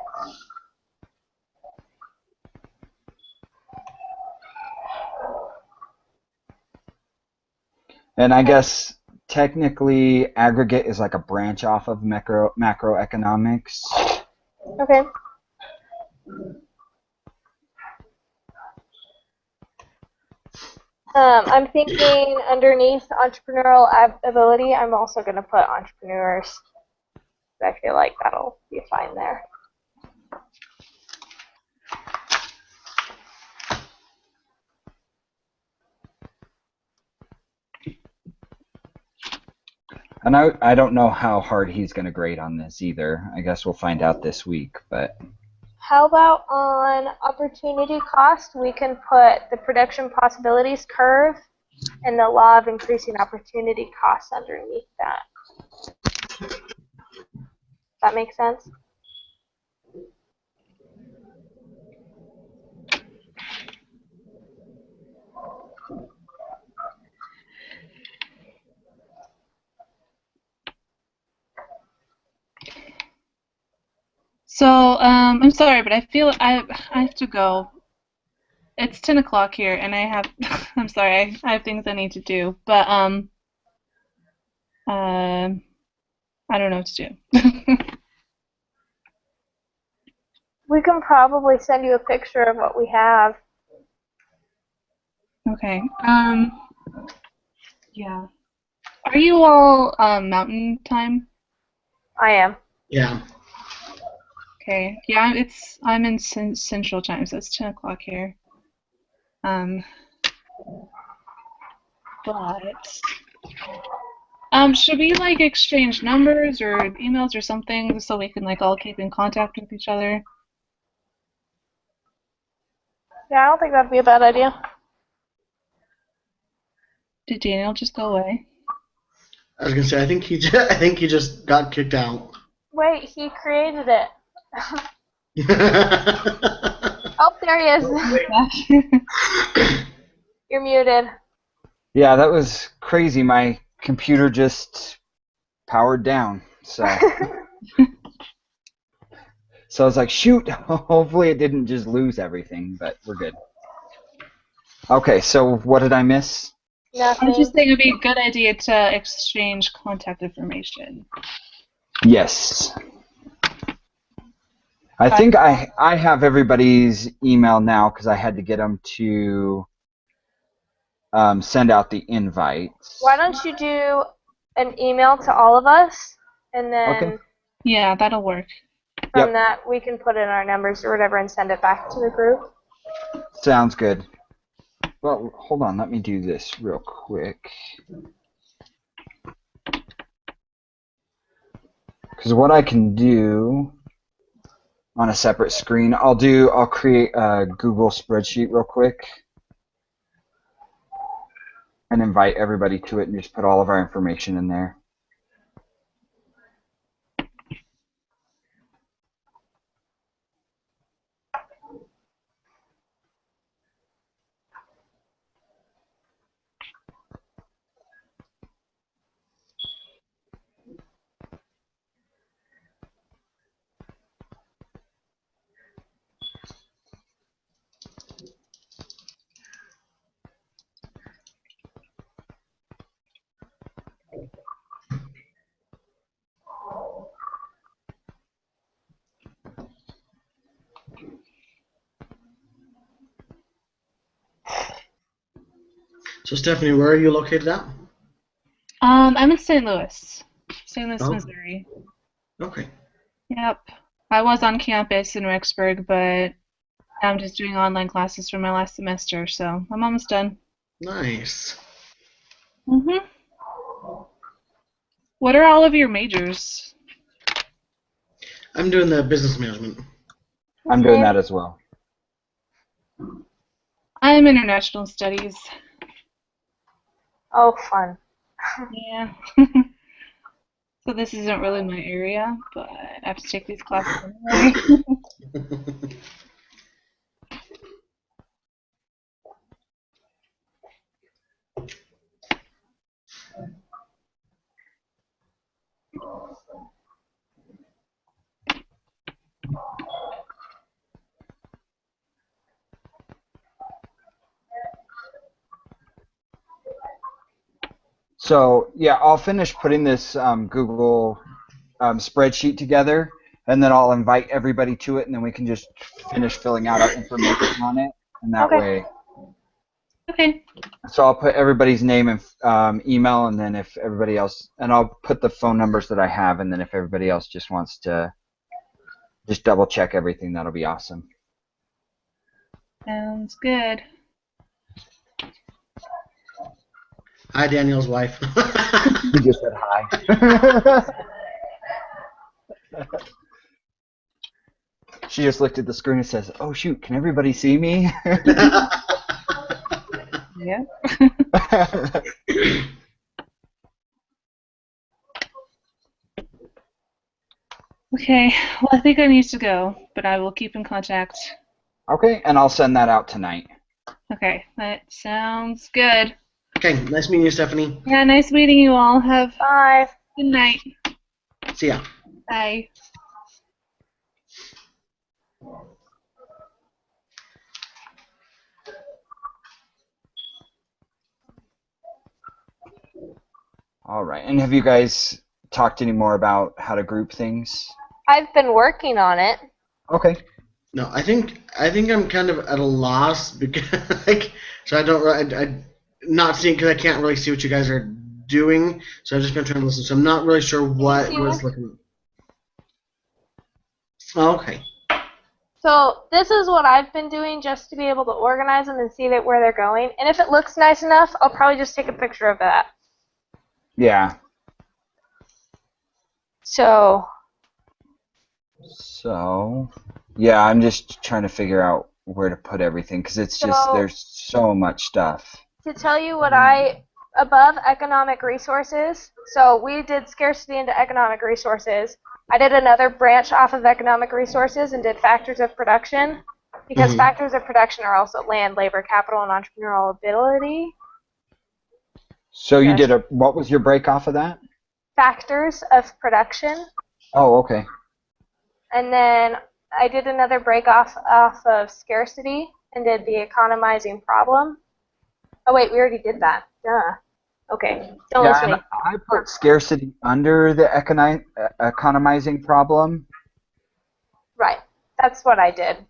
And I guess technically aggregate is like a branch off of macroeconomics. Okay. I'm thinking underneath entrepreneurial ability, I'm also going to put entrepreneurs. I feel like that'll be fine there. And I don't know how hard he's going to grade on this either. I guess we'll find out this week. But How about on opportunity cost, we can put the production possibilities curve and the law of increasing opportunity costs underneath that. That makes sense? So, I'm sorry, but I feel I have to go. It's 10 o'clock here, and I have, I'm sorry, I have things I need to do, but, I don't know what to do. We can probably send you a picture of what we have. Okay, yeah. Are you all, mountain time? I am. Yeah. Okay, yeah, I'm in central time, so it's 10 o'clock here. But, should we, like, exchange numbers or emails or something so we can, like, all keep in contact with each other? Yeah, I don't think that'd be a bad idea. Did Daniel just go away? I was gonna say I think I think he just got kicked out. Wait, he created it. Oh, there he is. You're muted. yeah, that was crazy. My computer just powered down. So I was like, shoot. Hopefully it didn't just lose everything, but we're good. Okay, so what did I miss? Nothing. I just think it would be a good idea to exchange contact information. Yes. I think I have everybody's email now because I had to get them to send out the invites. Why don't you do an email to all of us, and then Okay. Yeah, that'll work. from that we can put in our numbers or whatever and send it back to the group. Sounds good. Well, hold on. Let me do this real quick. Because what I can do on a separate screen, I'll create a Google spreadsheet real quick and invite everybody to it and just put all of our information in there. So Stephanie, where are you located at? I'm in St. Louis, Oh. Missouri. Okay. Yep. I was on campus in Rexburg, but I'm just doing online classes for my last semester, so I'm almost done. Nice. Mhm. What are all of your majors? I'm doing the business management. I'm doing that as well. I'm international studies. Oh, fun. Yeah. So this isn't really my area, but I have to take these classes anyway. So yeah, I'll finish putting this Google spreadsheet together, and then I'll invite everybody to it, and then we can just finish filling out our information on it, and that Okay. way Okay. So I'll put everybody's name and email, and then if everybody else, and I'll put the phone numbers that I have, and then if everybody else just wants to just double check everything, that'll be awesome. Sounds good. Hi, Daniel's wife. He just said hi. She just looked at the screen and says, "Oh shoot, can everybody see me?" Yeah. Okay. Well, I think I need to go, but I will keep in contact. Okay, and I'll send that out tonight. Okay. That sounds good. Okay, nice meeting you, Stephanie. Yeah, nice meeting you all. Have Bye. good night. See ya. Bye. All right, and have you guys talked any more about how to group things? I've been working on it. Okay. No, I think I'm kind of at a loss because so I don't I not seeing because I can't really see what you guys are doing. So I've just been trying to listen. So I'm not really sure what was looking. Oh, okay. So this is what I've been doing just to be able to organize them and see that where they're going. And if it looks nice enough, I'll probably just take a picture of that. Yeah. So Yeah, I'm just trying to figure out where to put everything because it's just So- there's so much stuff. to tell you what above economic resources, so we did scarcity into economic resources. I did another branch off of economic resources and did factors of production, because factors of production are also land, labor, capital, and entrepreneurial ability. So you Yes. did what was your break off of that? Factors of production. Oh, okay. And then I did another break off of scarcity and did the economizing problem. Oh wait, we already did that. Duh. Okay, don't Yeah, listen to and me. I put scarcity under the economizing problem. Right, that's what I did.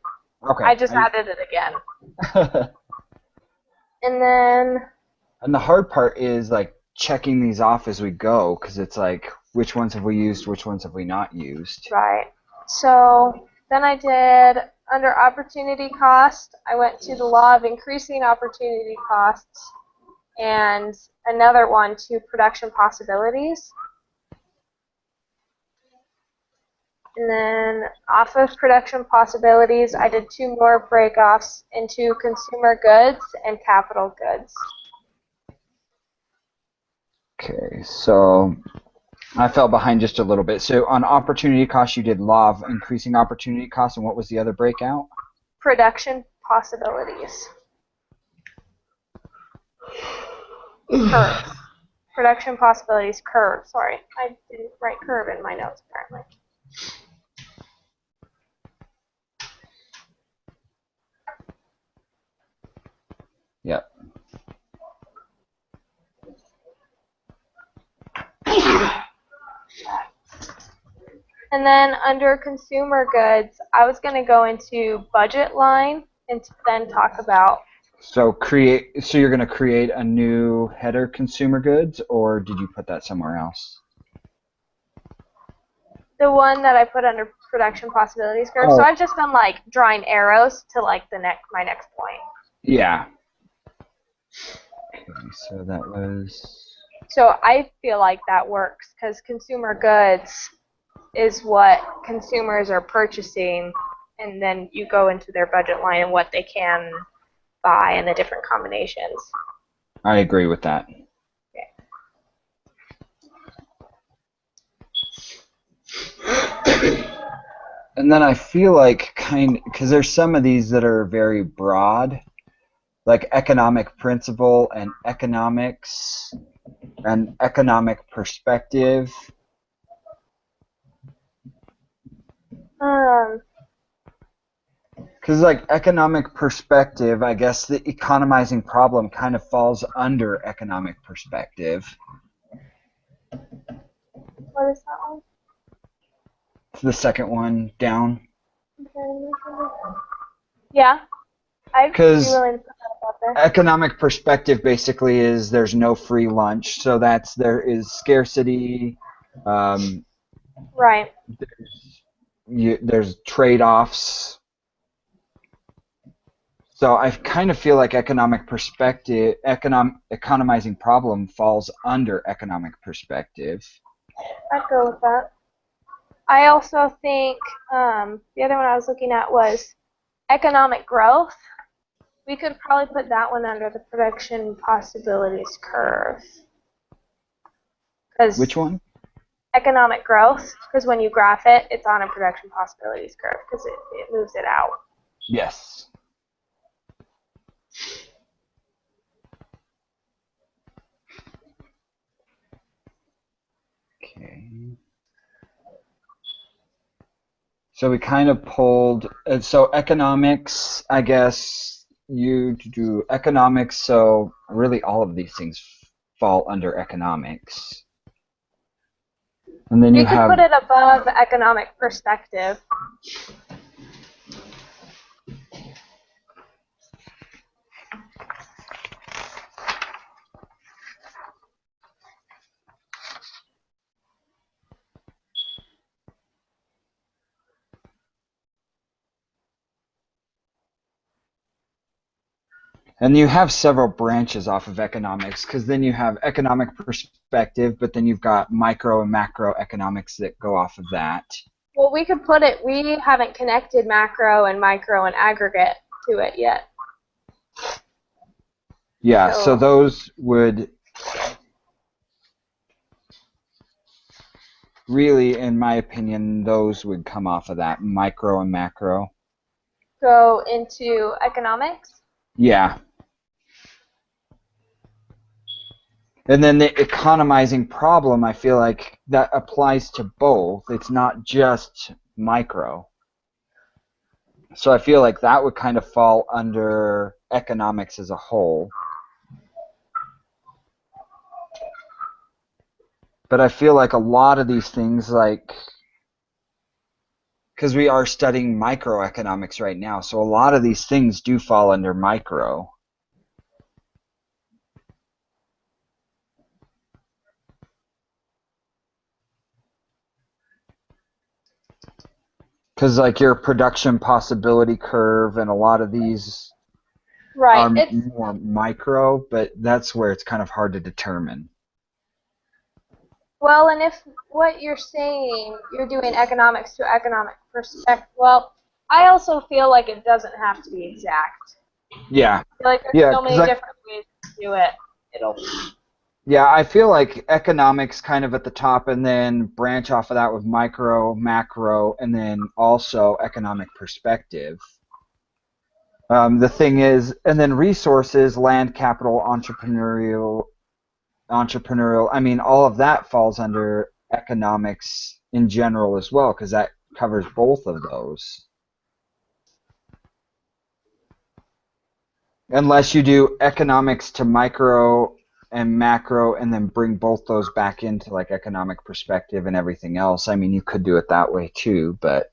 Okay. I just added it again. And then, And the hard part is like checking these off as we go because it's like which ones have we used, which ones have we not used. right, so then I did, under opportunity cost, I went to the law of increasing opportunity costs, and another one to production possibilities. And then off of production possibilities, I did 2 more breakoffs into consumer goods and capital goods. Okay, so I fell behind just a little bit. So on opportunity cost, you did law of increasing opportunity cost, and what was the other breakout? Production possibilities. Curve. Production possibilities curve. Sorry, I didn't write curve in my notes apparently. Yep. And then under consumer goods, I was going to go into budget line and then talk about. So you're going to create a new header consumer goods, or did you put that somewhere else? The one that I put under production possibilities curve. Oh. So I've just done like drawing arrows to like my next point. Yeah. Okay, so that was. So I feel like that works because consumer goods is what consumers are purchasing, and then you go into their budget line and what they can buy and the different combinations. I agree with that. Okay. And then I feel like because there's some of these that are very broad, like economic principle and economics and economic perspective. Because like economic perspective, I guess the economizing problem kind of falls under economic perspective. What is that one? It's the second one down. Yeah, I'd be 'Cause- willing to put that out there. Economic perspective basically is there's no free lunch, so there is scarcity. Um, Right. there's trade-offs. So I kind of feel like economic perspective, economizing problem falls under economic perspective. I'd go with that. I also think the other one I was looking at was economic growth. We could probably put that one under the production possibilities curve. Which one? Economic growth, because when you graph it, it's on a production possibilities curve because it moves it out. Yes. Okay. So we kind of pulled, so economics, I guess you do economics, so really all of these things fall under economics. And then We you could have, put it above economic perspective. and you have several branches off of economics, because then you have economic perspective, but then you've got micro and macro economics that go off of that. Well, we could put it, we haven't connected macro and micro and aggregate to it yet. Yeah, so those would really, in my opinion, those would come off of that micro and macro. Go into economics? Yeah. And then the economizing problem, I feel like that applies to both. It's not just micro. So I feel like that would kind of fall under economics as a whole. But I feel like a lot of these things, like, because we are studying microeconomics right now, so a lot of these things do fall under micro. Because like your production possibility curve and a lot of these are more micro, but that's where it's kind of hard to determine. Well, and if what you're saying, you're doing economics to economic perspective, well, I also feel like it doesn't have to be exact. Yeah. I feel like there's so many different ways to do it. Yeah, I feel like economics kind of at the top, and then branch off of that with micro, macro, and then also economic perspective. The thing is, and then resources, land, capital, entrepreneurial, I mean, all of that falls under economics in general as well, because that covers both of those. Unless you do economics to micro and macro and then bring both those back into like economic perspective and everything else. I mean, you could do it that way too, but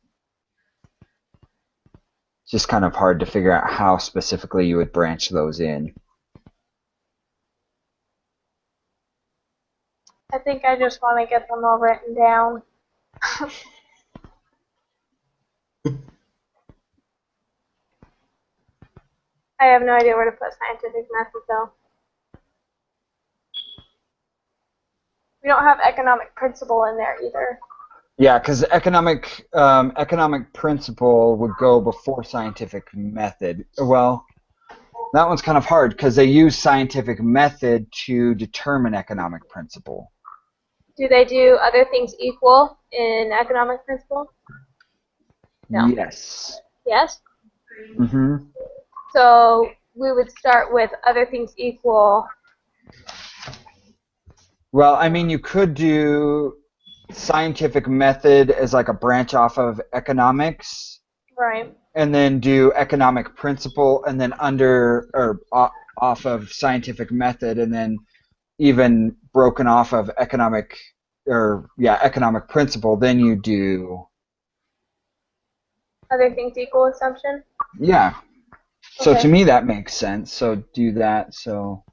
it's just kind of hard to figure out how specifically you would branch those in. I think I just want to get them all written down. I have no idea where to put scientific method, though. We don't have economic principle in there either. Yeah, because economic principle would go before scientific method. Well, that one's kind of hard because they use scientific method to determine economic principle. Do they do other things equal in economic principle? No. Yes. Yes? Mm-hmm. So we would start with other things equal. Well, I mean, you could do scientific method as like a branch off of economics. Right. And then do economic principle, and then off of scientific method, and then even broken off of economic principle, then you do other things equal assumption? Yeah. So to Okay. me that makes sense. So do that. So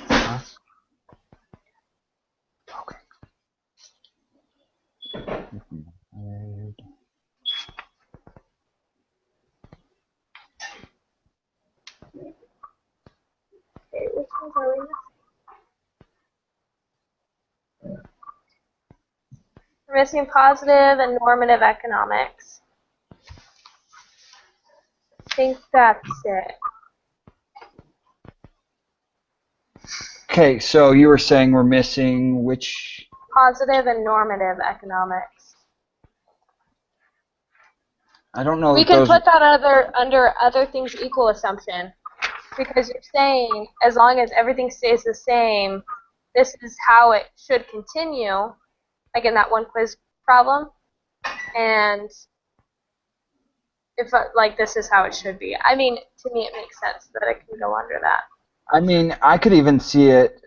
huh? Okay. Okay, which ones are we missing? We're missing positive and normative economics. I think that's it. Okay, so you were saying we're missing which? Positive and normative economics. I don't know We that can those. put that under other things equal assumption, because you're saying as long as everything stays the same, this is how it should continue, like in that one quiz problem, and if like this is how it should be. I mean, to me it makes sense that it can go under that. I mean, I could even see it.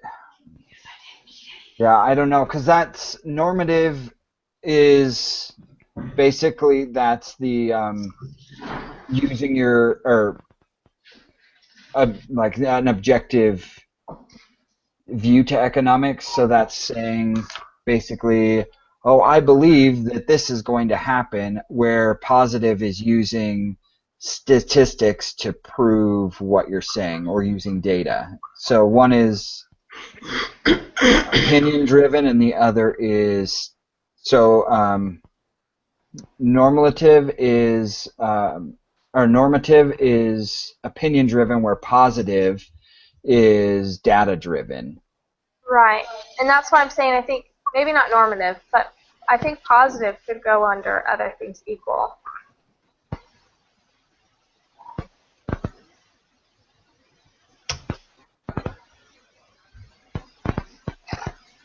Yeah, I don't know, because that's normative is basically that's the using your or like an objective view to economics. So that's saying basically, oh, I believe that this is going to happen, where positive is using statistics to prove what you're saying or using data. So one is opinion driven and the other is so normative is or normative is opinion driven, where positive is data driven. Right, and that's why I'm saying I think maybe not normative, but I think positive could go under other things equal.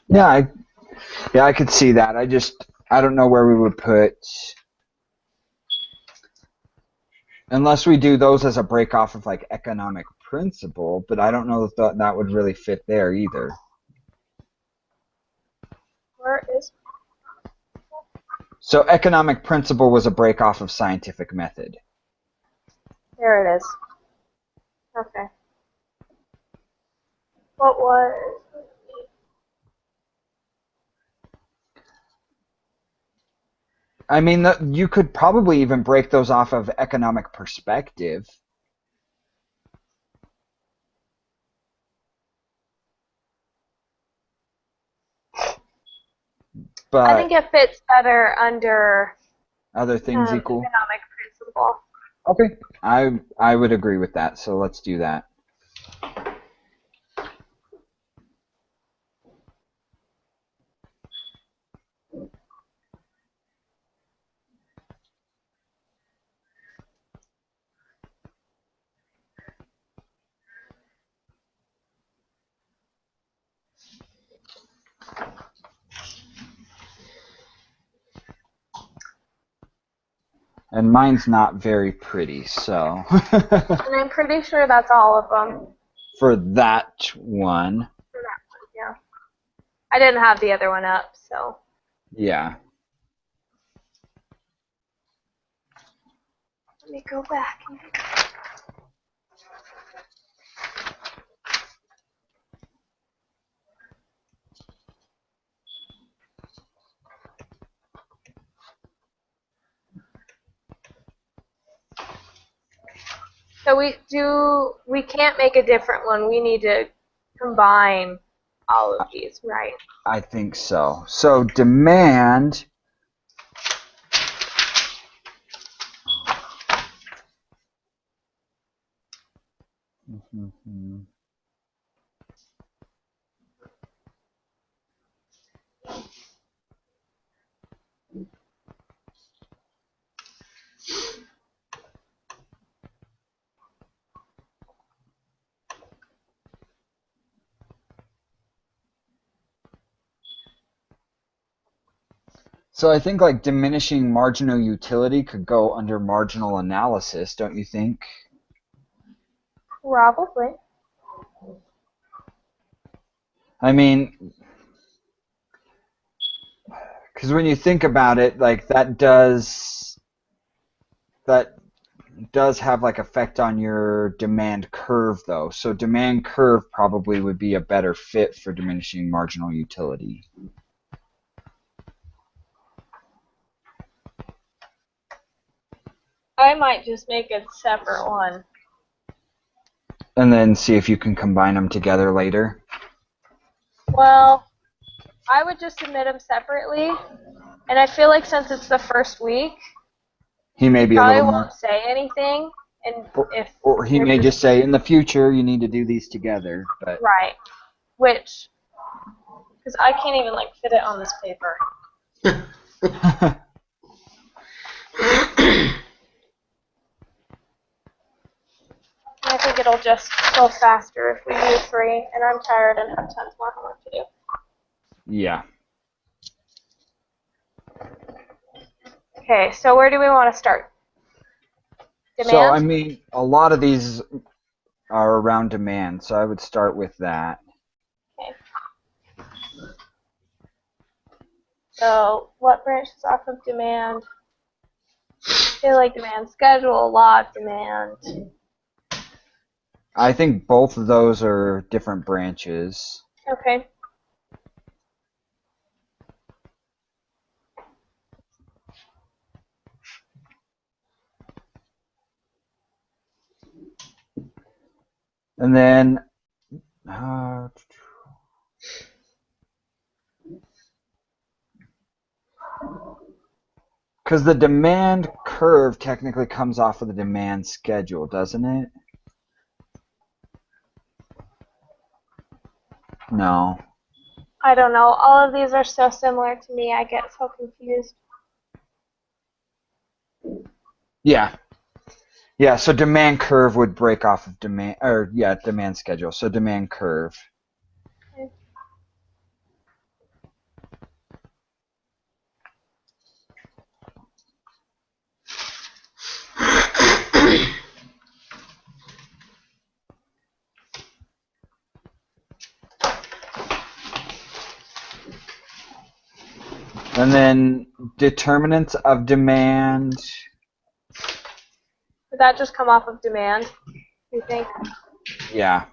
Yeah, I could see that. I don't know where we would put, unless we do those as a break off of like economic principle, but I don't know if that would really fit there either. Where is? So economic principle was a break off of scientific method. There it is. Okay. What was? I mean, you could probably even break those off of economic perspective, I think but it fits better under other things equal. economic principle. Okay, I would agree with that. So let's do that. And mine's not very pretty, so And I'm pretty sure that's all of them. for that one, For that one, yeah. I didn't have the other one up, so. yeah. Let me go back. So we can't make a different one. We need to combine all of these, right? I think so. So demand So I think like diminishing marginal utility could go under marginal analysis, don't you think? Probably. I mean, because when you think about it, like that does have like effect on your demand curve though. So demand curve probably would be a better fit for diminishing marginal utility. I might just make a separate one. And then see if you can combine them together later. Well, I would just submit them separately, and I feel like since it's the first week, He may be a probably little more, won't say anything, and if or he may just say in the future you need to do these together. But right, which, because I can't even like fit it on this paper. I think it'll just go faster if we do 3, and I'm tired and have tons more homework to do. yeah. Okay, so where do we want to start? Demand? So I mean, a lot of these are around demand, so I would start with that. Okay. So what branches off of demand? Daily demand, schedule, log demand. I think both of those are different branches. Okay. And then, because the demand curve technically comes off of the demand schedule, doesn't it? No. I don't know. All of these are so similar to me, I get so confused. Yeah. Yeah, so demand curve would break off of demand, or yeah, demand schedule. So demand curve. Okay. And then determinants of demand. Did that just come off of demand, you think? Yeah.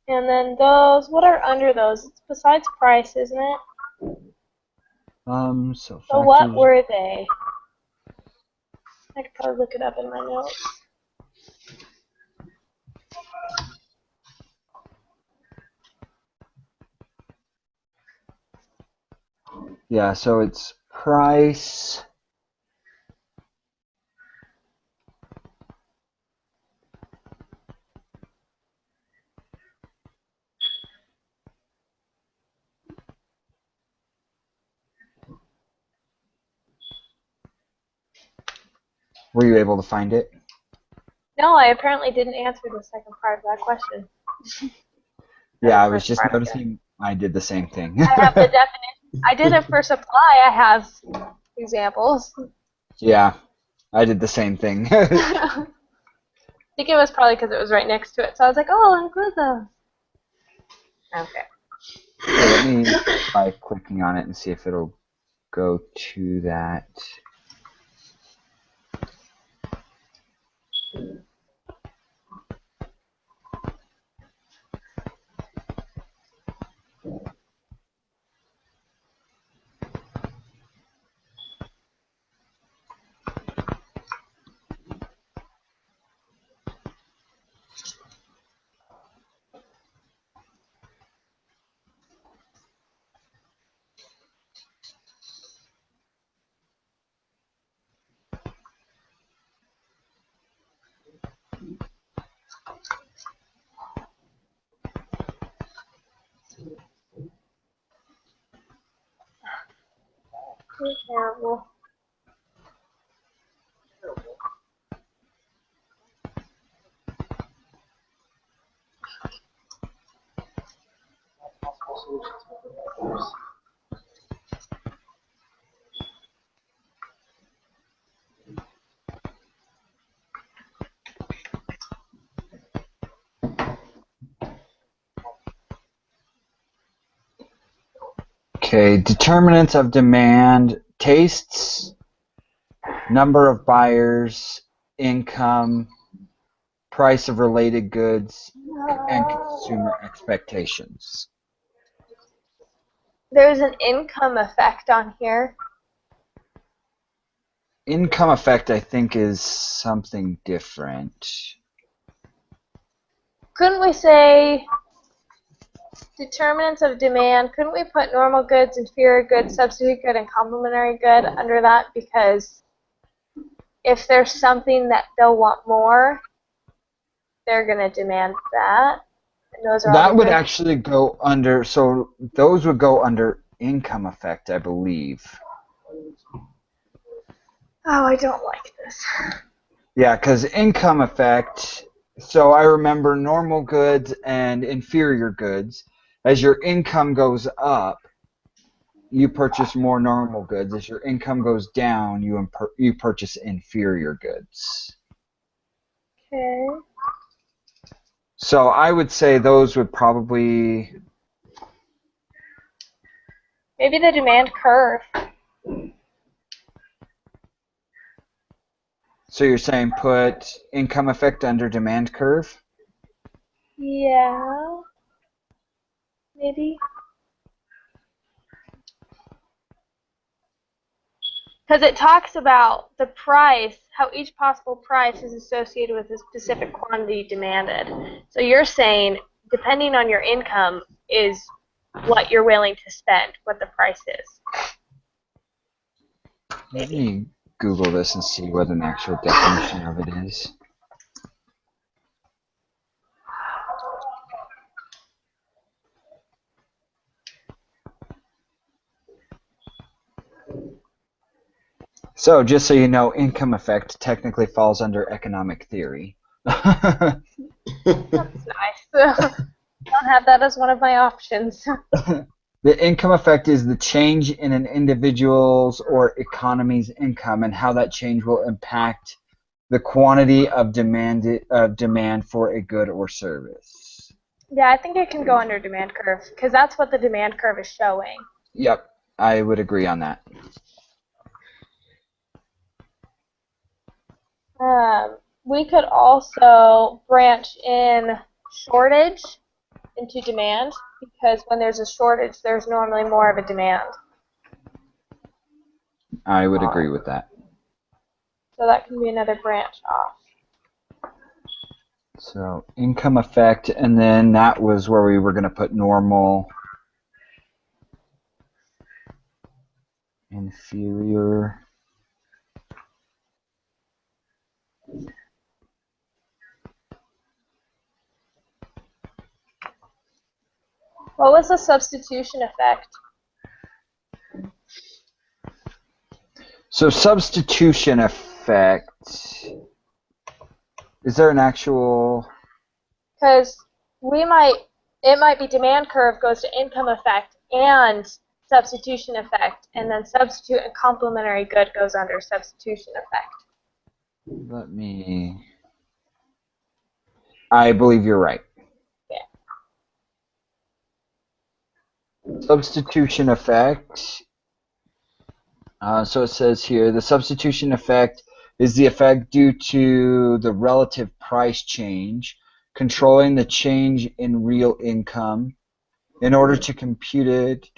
And then those, what are under those? It's besides price, isn't it? So So what factors. were they? I could probably look it up in my notes. Yeah, so it's price. Were you able to find it? No, I apparently didn't answer the second part of that question. Yeah, I The was first just part, I guess. noticing I did the same thing. I have the definition. I did it for supply. I have examples. Yeah, I did the same thing. I think it was probably because it was right next to it. So I was like, oh, I'll include those. Okay. So let me try clicking on it and see if it'll go to that. You're terrible. Okay, determinants of demand, tastes, number of buyers, income, price of related goods, and consumer expectations. There's an income effect on here. Income effect, I think, is something different. Couldn't we say determinants of demand? Couldn't we put normal goods, inferior goods, substitute good, and complementary good under that? Because if there's something that they'll want more, they're going to demand that. And those are That would goods. actually go under, so those would go under income effect, I believe. Oh, I don't like this. Yeah, because income effect, so I remember normal goods and inferior goods. As your income goes up, you purchase more normal goods. As your income goes down, you purchase inferior goods. Okay. So I would say those would probably... Maybe the demand curve. So you're saying put income effect under demand curve? Yeah. Maybe. Because it talks about the price, how each possible price is associated with a specific quantity demanded. So you're saying, depending on your income, is what you're willing to spend, what the price is. Let me Google this and see what an actual definition of it is. So, just so you know, income effect technically falls under economic theory. That's nice. Don't have that as one of my options. The income effect is the change in an individual's or economy's income and how that change will impact the quantity of demand for a good or service. Yeah, I think it can go under demand curve, because that's what the demand curve is showing. Yep, I would agree on that. We could also branch in shortage into demand, because when there's a shortage, there's normally more of a demand. I would agree with that. So that can be another branch off. So income effect, and then that was where we were going to put normal, inferior. What was the substitution effect? So substitution effect, is there an actual... Because it might be demand curve goes to income effect and substitution effect, and then substitute and complementary good goes under substitution effect. Let me... I believe you're right. Yeah. Substitution effect. So it says here, the substitution effect is the effect due to the relative price change, controlling the change in real income in order to compute it.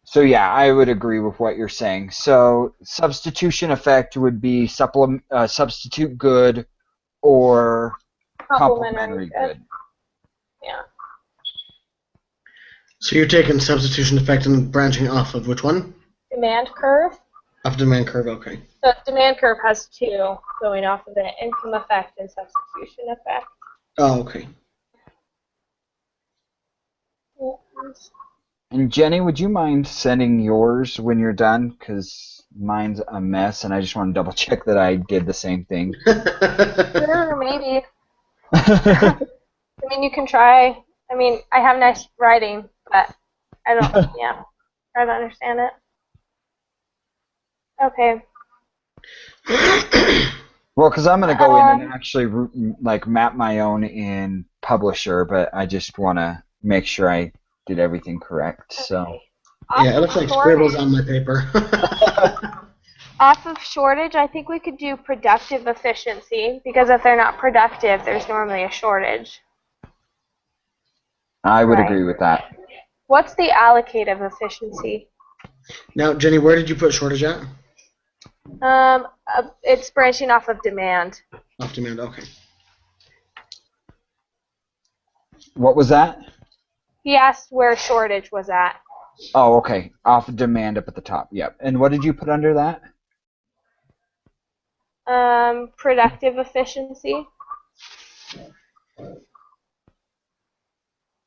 So yeah, I would agree with what you're saying. So substitution effect would be substitute good or complementary good. Yeah. So you're taking substitution effect and branching off of which one? Demand curve. Off demand curve, okay. So demand curve has two going off of it, income effect and substitution effect. Oh, okay. And Jenny, would you mind sending yours when you're done? Because mine's a mess, and I just want to double check that I did the same thing. Sure, maybe. I mean, you can try. I mean, I have nice writing, but I don't, yeah, try to understand it. Okay. Well, because I'm going to go in and actually like map my own in Publisher, but I just want to make sure I did everything correct. So Okay. Yeah, it looks like scribbles on my paper. Off of shortage, I think we could do productive efficiency, because if they're not productive, there's normally a shortage. I would Right. agree with that. What's the allocative efficiency? Now, Jenny, where did you put shortage at? It's branching off of demand. Off demand, okay. What was that? He asked where shortage was at. Oh, okay. Off demand up at the top. Yep. And what did you put under that? Productive efficiency.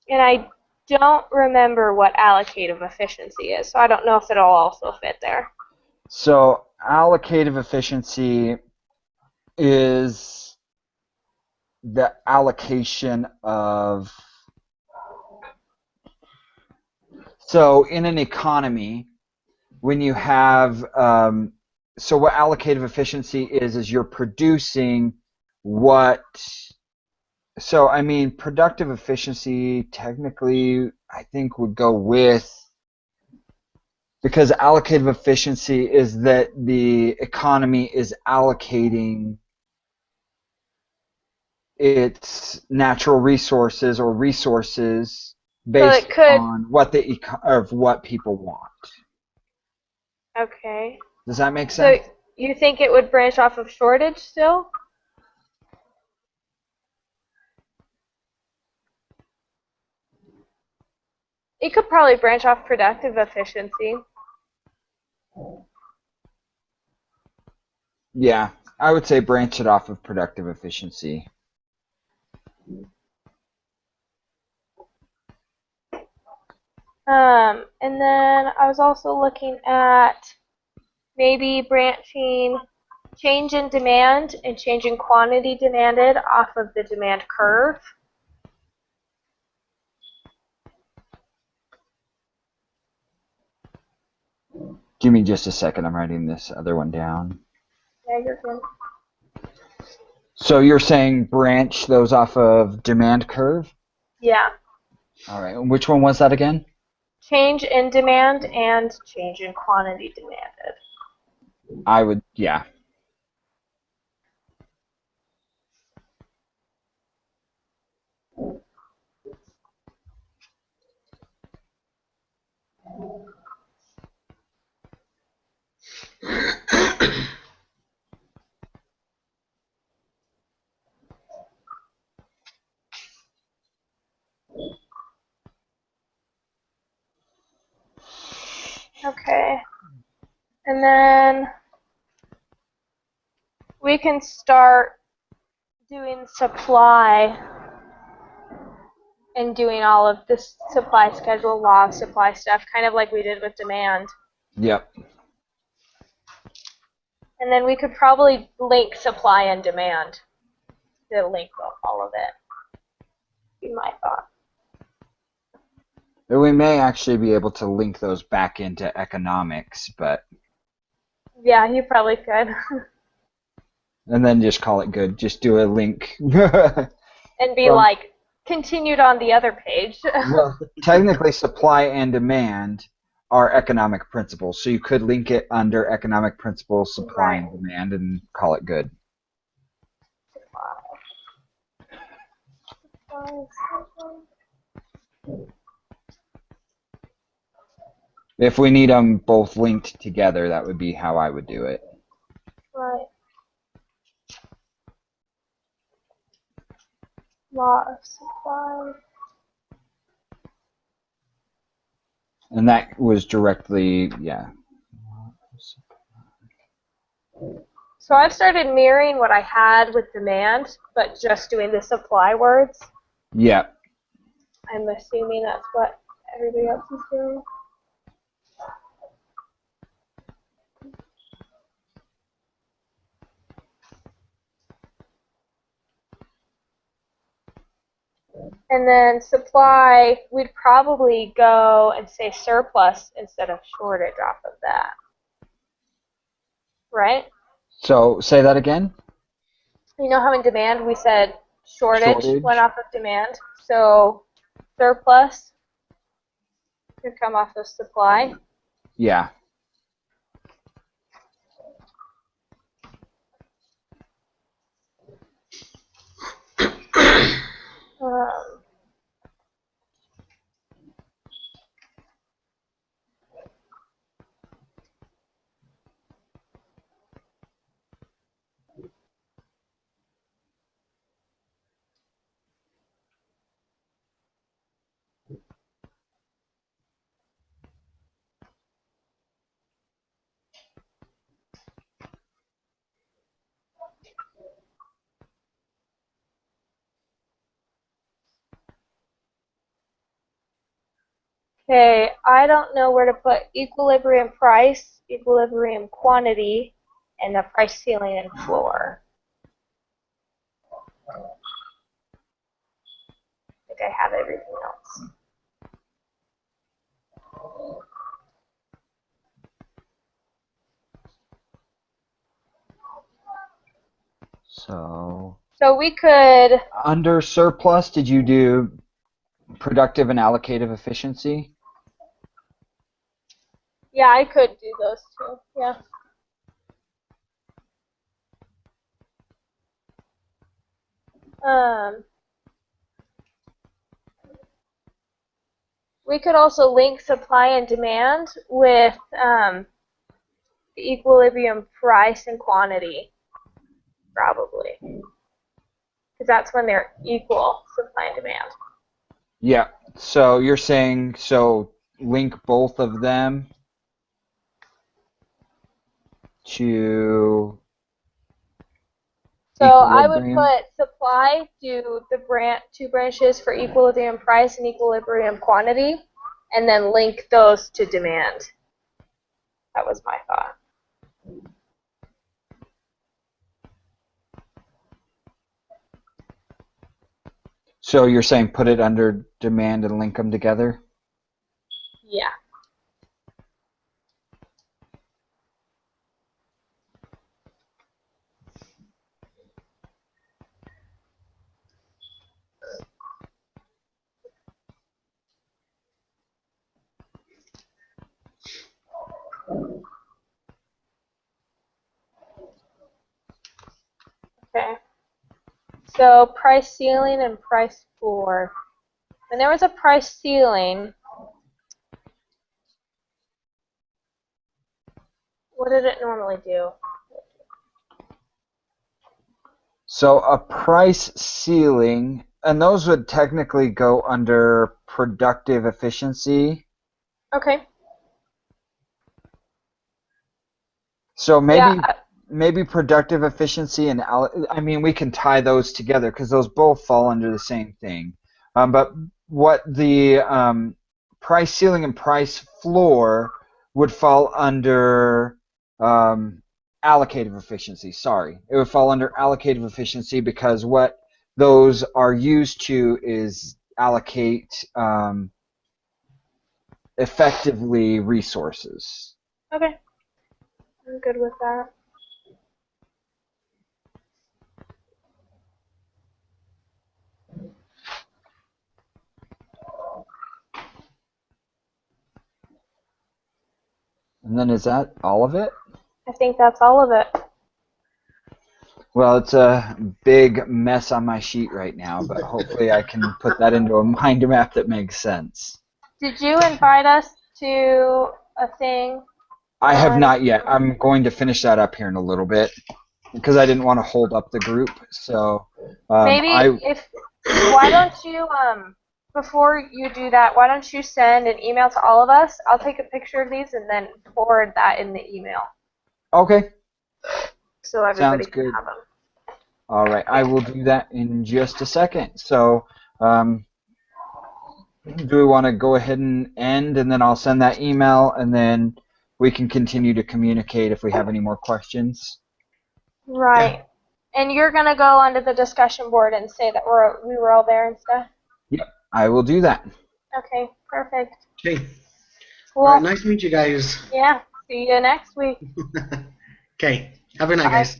And I don't remember what allocative efficiency is, so I don't know if it'll also fit there. So allocative efficiency is the allocation of. So in an economy, when you have, so what allocative efficiency is you're producing what, so I mean, productive efficiency technically I think would go with, because allocative efficiency is that the economy is allocating its natural resources or resources based it could. on what what people want. Okay. Does that make So sense? you think it would branch off of shortage still? It could probably branch off productive efficiency. Yeah, I would say branch it off of productive efficiency. And then I was also looking at maybe branching change in demand and change in quantity demanded off of the demand curve. Give me just a second. I'm writing this other one down. Yeah, you're good. So you're saying branch those off of demand curve? Yeah. All right. And which one was that again? Change in demand and change in quantity demanded. I would, yeah. Okay. And then we can start doing supply and doing all of this supply schedule, law of supply stuff, kind of like we did with demand. Yep. And then we could probably link supply and demand to link all of it. Be my thought. We may actually be able to link those back into economics, but. Yeah, you probably could. And then just call it good. Just do a link. And be like, continued on the other page. Well, technically, supply and demand are economic principles, so you could link it under economic principles, supply and demand, and call it good. If we need them both linked together, that would be how I would do it. Right. Law of supply. And that was directly, yeah. So I've started mirroring what I had with demand, but just doing the supply words. Yeah. I'm assuming that's what everybody else is doing. And then supply, we'd probably go and say surplus instead of shortage off of that. Right? So say that again. You know how in demand we said shortage went off of demand? So surplus Could come off of supply. Yeah. Um, Okay, I don't know where to put equilibrium price, equilibrium quantity, and the price ceiling and floor. I think I have everything else. So we could, under surplus, did you do productive and allocative efficiency? yeah, I could do those two, yeah. We could also link supply and demand with the equilibrium price and quantity, probably. Because that's when they're equal, supply and demand. Yeah. So you're saying link both of them to So I would equilibrium. put supply to the two branches for equilibrium price and equilibrium quantity, and then link those to demand. That was my thought. So you're saying put it under demand and link them together? Yeah. Okay. So price ceiling and price floor. When there was a price ceiling, what did it normally do? So a price ceiling, and those would technically go under productive efficiency. Okay. So Yeah. maybe productive efficiency and I mean we can tie those together because those both fall under the same thing. But what the price ceiling and price floor would fall under allocative efficiency. Sorry, it would fall under allocative efficiency because what those are used to is allocate effectively resources. Okay. I'm good with that. And then is that all of it? I think that's all of it. Well, it's a big mess on my sheet right now, but hopefully I can put that into a mind map that makes sense. Did you invite us to a thing? I have not yet. I'm going to finish that up here in a little bit because I didn't want to hold up the group. So Maybe why don't you before you do that, why don't you send an email to all of us? I'll take a picture of these and then forward that in the email Okay. so everybody Sounds can good. have them. All right, I will do that in just a second. So do we want to go ahead and end, and then I'll send that email, and then we can continue to communicate if we have any more questions? Right. And you're gonna go onto the discussion board and say that we were all there and stuff. Yep, I will do that. Okay, perfect. Okay. Well, All right, nice to meet you guys. yeah. See you next week. Okay. Have a good night, Bye. guys.